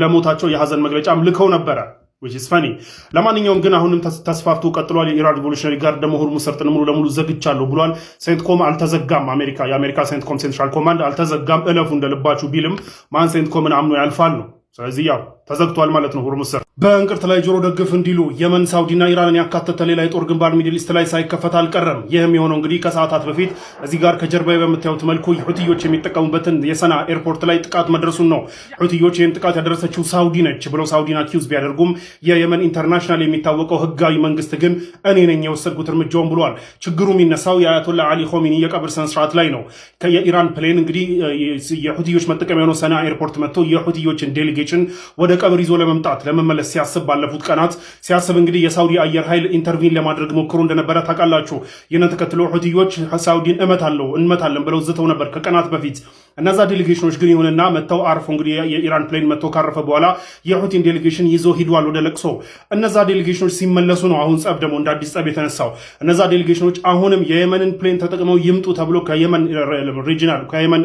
ለሞታቸው የሀዘን መግለጫም ልከው ነበረ which is funny። ለማንኛውም ግን አሁንም ተስፋፍቶ ቀጥሏል። የኢራን ሪቮሉሽነሪ ጋርድ ደግሞ ሁርሙዝ ሰርጥን ሙሉ ለሙሉ ዘግቻለሁ ብሏል። ሴንትኮም አልተዘጋም። የአሜሪካ ሴንትኮም ሴንትራል ኮማንድ አልተዘጋም፣ እለፉ እንደልባችሁ ቢልም ማን ሴንትኮምን አምኖ ያልፋል ነው። ስለዚህ ያው ተዘግቷል ማለት ነው ሁርሙዝ ሰርጥ። በእንቅርት ላይ ጆሮ ደግፍ እንዲሉ የመን፣ ሳውዲና ኢራንን ያካተተ ሌላ የጦር ግንባር ሚድል ኢስት ላይ ሳይከፈት አልቀረም። ይህም የሆነው እንግዲህ ከሰዓታት በፊት እዚህ ጋር ከጀርባዬ በምታዩት መልኩ ሁቲዮች የሚጠቀሙበትን የሰና ኤርፖርት ላይ ጥቃት መድረሱን ነው። ሁቲዮች ይህን ጥቃት ያደረሰችው ሳውዲ ነች ብለው ሳውዲን አኪውዝ ቢያደርጉም የየመን ኢንተርናሽናል የሚታወቀው ህጋዊ መንግስት ግን እኔ ነኝ የወሰድኩት እርምጃውን ብሏል። ችግሩ የሚነሳው የአያቶላ አሊ ኾሜኒ የቀብር ስነስርዓት ላይ ነው። የኢራን ፕሌን እንግዲህ የሁቲዮች መጠቀሚያ የሆነው ሰና ኤርፖርት መጥቶ የሁቲዮችን ዴሊጌሽን ወደ ቀብር ይዞ ለመምጣት ለመመለስ ሲያስብ ባለፉት ቀናት ሲያስብ እንግዲህ የሳውዲ አየር ኃይል ኢንተርቪን ለማድረግ ሞክሮ እንደነበረ ታውቃላችሁ። ይህንን ተከትሎ ሁቲዮች ሳውዲን እንመታለን ብለው ዝተው ነበር ከቀናት በፊት። እነዛ ዴሌጌሽኖች ግን ይሁንና መጥተው አርፎ እንግዲህ የኢራን ፕሌን መጥቶ ካረፈ በኋላ የሁቲን ዴሌጌሽን ይዞ ሂዷል ወደ ለቅሶ። እነዛ ዴሌጌሽኖች ሲመለሱ ነው አሁን ጸብ ደግሞ እንደ አዲስ ጸብ የተነሳው። እነዛ ዴሌጌሽኖች አሁንም የየመንን ፕሌን ተጠቅመው ይምጡ ተብሎ ከየመን ሪጂናል ከየመን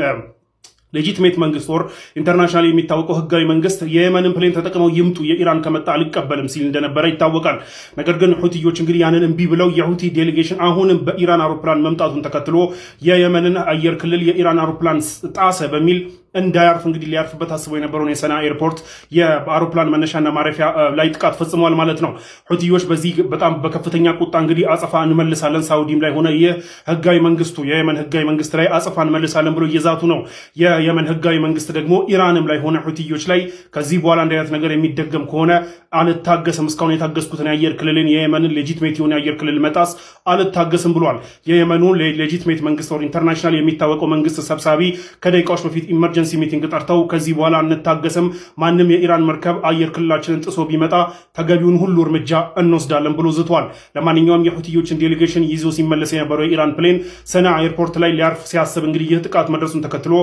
ሌጂትሜት መንግስት ወር ኢንተርናሽናል የሚታወቀው ህጋዊ መንግስት የየመንን ፕሌን ተጠቅመው ይምጡ የኢራን ከመጣ አልቀበልም ሲል እንደነበረ ይታወቃል። ነገር ግን ሁቲዮች እንግዲህ ያንን እምቢ ብለው የሁቲ ዴሌጌሽን አሁንም በኢራን አውሮፕላን መምጣቱን ተከትሎ የየመንን አየር ክልል የኢራን አውሮፕላን ጣሰ በሚል እንዳያርፍ እንግዲህ ሊያርፍበት አስቦ የነበረውን የሰና ኤርፖርት የአውሮፕላን መነሻና ማረፊያ ላይ ጥቃት ፈጽሟል ማለት ነው። ሁቲዮች በዚህ በጣም በከፍተኛ ቁጣ እንግዲህ አጸፋ እንመልሳለን፣ ሳውዲም ላይ ሆነ የህጋዊ መንግስቱ የየመን ህጋዊ መንግስት ላይ አጸፋ እንመልሳለን ብሎ እየዛቱ ነው። የየመን ህጋዊ መንግስት ደግሞ ኢራንም ላይ ሆነ ሁቲዮች ላይ ከዚህ በኋላ እንዲህ አይነት ነገር የሚደገም ከሆነ አልታገስም፣ እስካሁን የታገስኩትን የአየር ክልልን የየመንን ሌጂትሜት የሆነ የአየር ክልል መጣስ አልታገስም ብሏል። የየመኑ ሌጂትሜት መንግስት ወር ኢንተርናሽናል የሚታወቀው መንግስት ሰብሳቢ ከደቂቃዎች በፊት ኢመርጀንሲ ሚቲንግ ጠርተው ከዚህ በኋላ እንታገስም፣ ማንም የኢራን መርከብ አየር ክልላችንን ጥሶ ቢመጣ ተገቢውን ሁሉ እርምጃ እንወስዳለን ብሎ ዝቷል። ለማንኛውም የሁቲዮችን ዴሌጌሽን ይዞ ሲመለስ የነበረው የኢራን ፕሌን ሰና ኤርፖርት ላይ ሊያርፍ ሲያስብ እንግዲህ ይህ ጥቃት መድረሱን ተከትሎ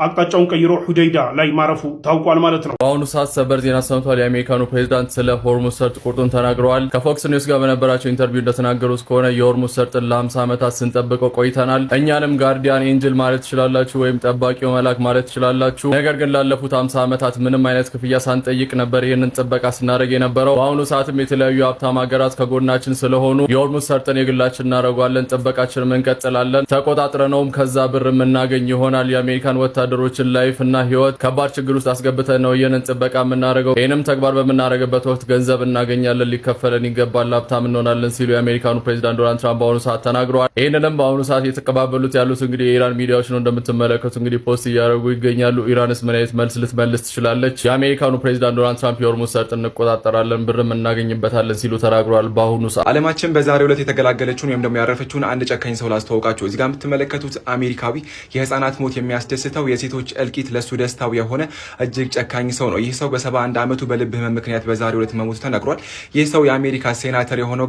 አቅጣጫውን ቀይሮ ሁደይዳ ላይ ማረፉ ታውቋል ማለት ነው። በአሁኑ ሰዓት ሰበር ዜና ሰምቷል። የአሜሪካኑ ፕሬዚዳንት ስለ ሆርሙዝ ሰርጥ ቁርጡን ተናግረዋል። ከፎክስ ኒውስ ጋር በነበራቸው ኢንተርቪው እንደተናገሩት ከሆነ የሆርሙዝ ሰርጥን ለ50 ዓመታት ስንጠብቀው ቆይተናል። እኛንም ጋርዲያን ኤንጅል ማለት ትችላላችሁ ወይም ጠባቂው መልአክ ማለት ትችላላችሁ። ነገር ግን ላለፉት 50 ዓመታት ምንም አይነት ክፍያ ሳንጠይቅ ነበር ይህንን ጥበቃ ስናደርግ የነበረው። በአሁኑ ሰዓትም የተለያዩ ሀብታም ሀገራት ከጎናችን ስለሆኑ የሆርሙዝ ሰርጥን የግላችን እናደርገዋለን፣ ጥበቃችንም እንቀጥላለን። ተቆጣጥረነውም ከዛ ብር የምናገኝ ይሆናል። የአሜሪካን ወታደሮችን ላይፍ እና ህይወት ከባድ ችግር ውስጥ አስገብተን ነው ይህንን ጥበቃ የምናደርገው። ይህንም ተግባር በምናደርግበት ወቅት ገንዘብ እናገኛለን፣ ሊከፈለን ይገባል፣ ሀብታም እንሆናለን ሲሉ የአሜሪካኑ ፕሬዚዳንት ዶናልድ ትራምፕ በአሁኑ ሰዓት ተናግረዋል። ይህንንም በአሁኑ ሰዓት የተቀባበሉት ያሉት እንግዲህ የኢራን ሚዲያዎች ነው። እንደምትመለከቱ እንግዲህ ፖስት እያደረጉ ይገኛሉ። ኢራንስ ምን አይነት መልስ ልትመልስ ትችላለች? የአሜሪካኑ ፕሬዚዳንት ዶናልድ ትራምፕ የሆርሙዝ ሰርጥ እንቆጣጠራለን፣ ብርም እናገኝበታለን ሲሉ ተናግረዋል። በአሁኑ ሰዓት ዓለማችን በዛሬው ዕለት የተገላገለችውን ወይም ደግሞ ያረፈችውን አንድ ጨካኝ ሰው ላስተዋውቃችሁ። እዚህ ጋር የምትመለከቱት አሜሪካዊ የህፃናት ሞት የሚያስደስተው የሴቶች እልቂት ለሱ ደስታው የሆነ እጅግ ጨካኝ ሰው ነው። ይህ ሰው በ71 ዓመቱ በልብ ህመም ምክንያት በዛሬው ዕለት መሞቱ ተነግሯል። ይህ ሰው የአሜሪካ ሴናተር የሆነው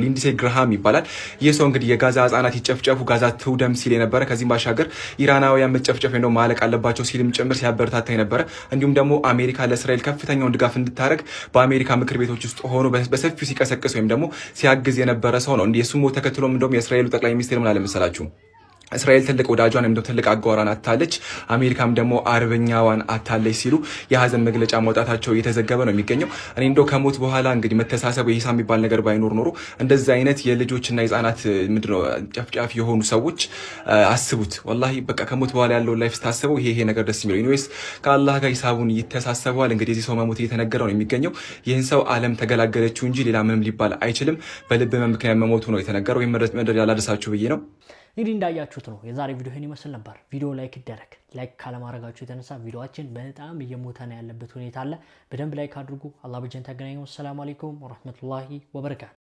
ሊንድሴ ግርሃም ይባላል። ይህ ሰው እንግዲህ የጋዛ ህጻናት ይጨፍጨፉ፣ ጋዛ ትውደም ሲል የነበረ ከዚህም ባሻገር ኢራናውያን መጨፍጨፍ ነው ማለቅ አለባቸው ሲልም ጭምር ሲያበረታታ የነበረ እንዲሁም ደግሞ አሜሪካ ለእስራኤል ከፍተኛውን ድጋፍ እንድታደርግ በአሜሪካ ምክር ቤቶች ውስጥ ሆኖ በሰፊው ሲቀሰቅስ ወይም ደግሞ ሲያግዝ የነበረ ሰው ነው። እንዲህ የሱ ሞት ተከትሎም እንደውም የእስራኤሉ ጠቅላይ ሚኒስትር ምን አለ መሰላችሁ? እስራኤል ትልቅ ወዳጇን ወይም ትልቅ አጋሯን አታለች፣ አሜሪካም ደግሞ አርበኛዋን አታለች ሲሉ የሀዘን መግለጫ ማውጣታቸው እየተዘገበ ነው የሚገኘው። እኔ እንደው ከሞት በኋላ እንግዲህ መተሳሰብ የሂሳብ የሚባል ነገር ባይኖር ኖሮ እንደዚህ አይነት የልጆችና የህፃናት ምንድነው ጨፍጫፍ የሆኑ ሰዎች አስቡት። ወላሂ በቃ ከሞት በኋላ ያለው ላይፍ ስታስበው ይሄ ነገር ደስ የሚለው ኢኒዌይስ ከአላህ ጋር ሂሳቡን ይተሳሰበዋል። እንግዲህ የዚህ ሰው መሞት እየተነገረው ነው የሚገኘው። ይህን ሰው ዓለም ተገላገለችው እንጂ ሌላ ምንም ሊባል አይችልም። በልብ ምክንያት መሞቱ ነው የተነገረው። ይሄን መረጃ ያላደረሳችሁ ብዬ ነው። እንግዲህ እንዳያችሁት ነው የዛሬ ቪዲዮ ይሄን ይመስል ነበር። ቪዲዮ ላይክ ይደረግ። ላይክ ካለማድረጋችሁ የተነሳ ቪዲዮአችን በጣም እየሞተ ነው ያለበት ሁኔታ አለ። በደንብ ላይክ አድርጉ። አላህ በጀነት ያገናኘው። ሰላም አለይኩም ወራህመቱላሂ ወበረካቱ።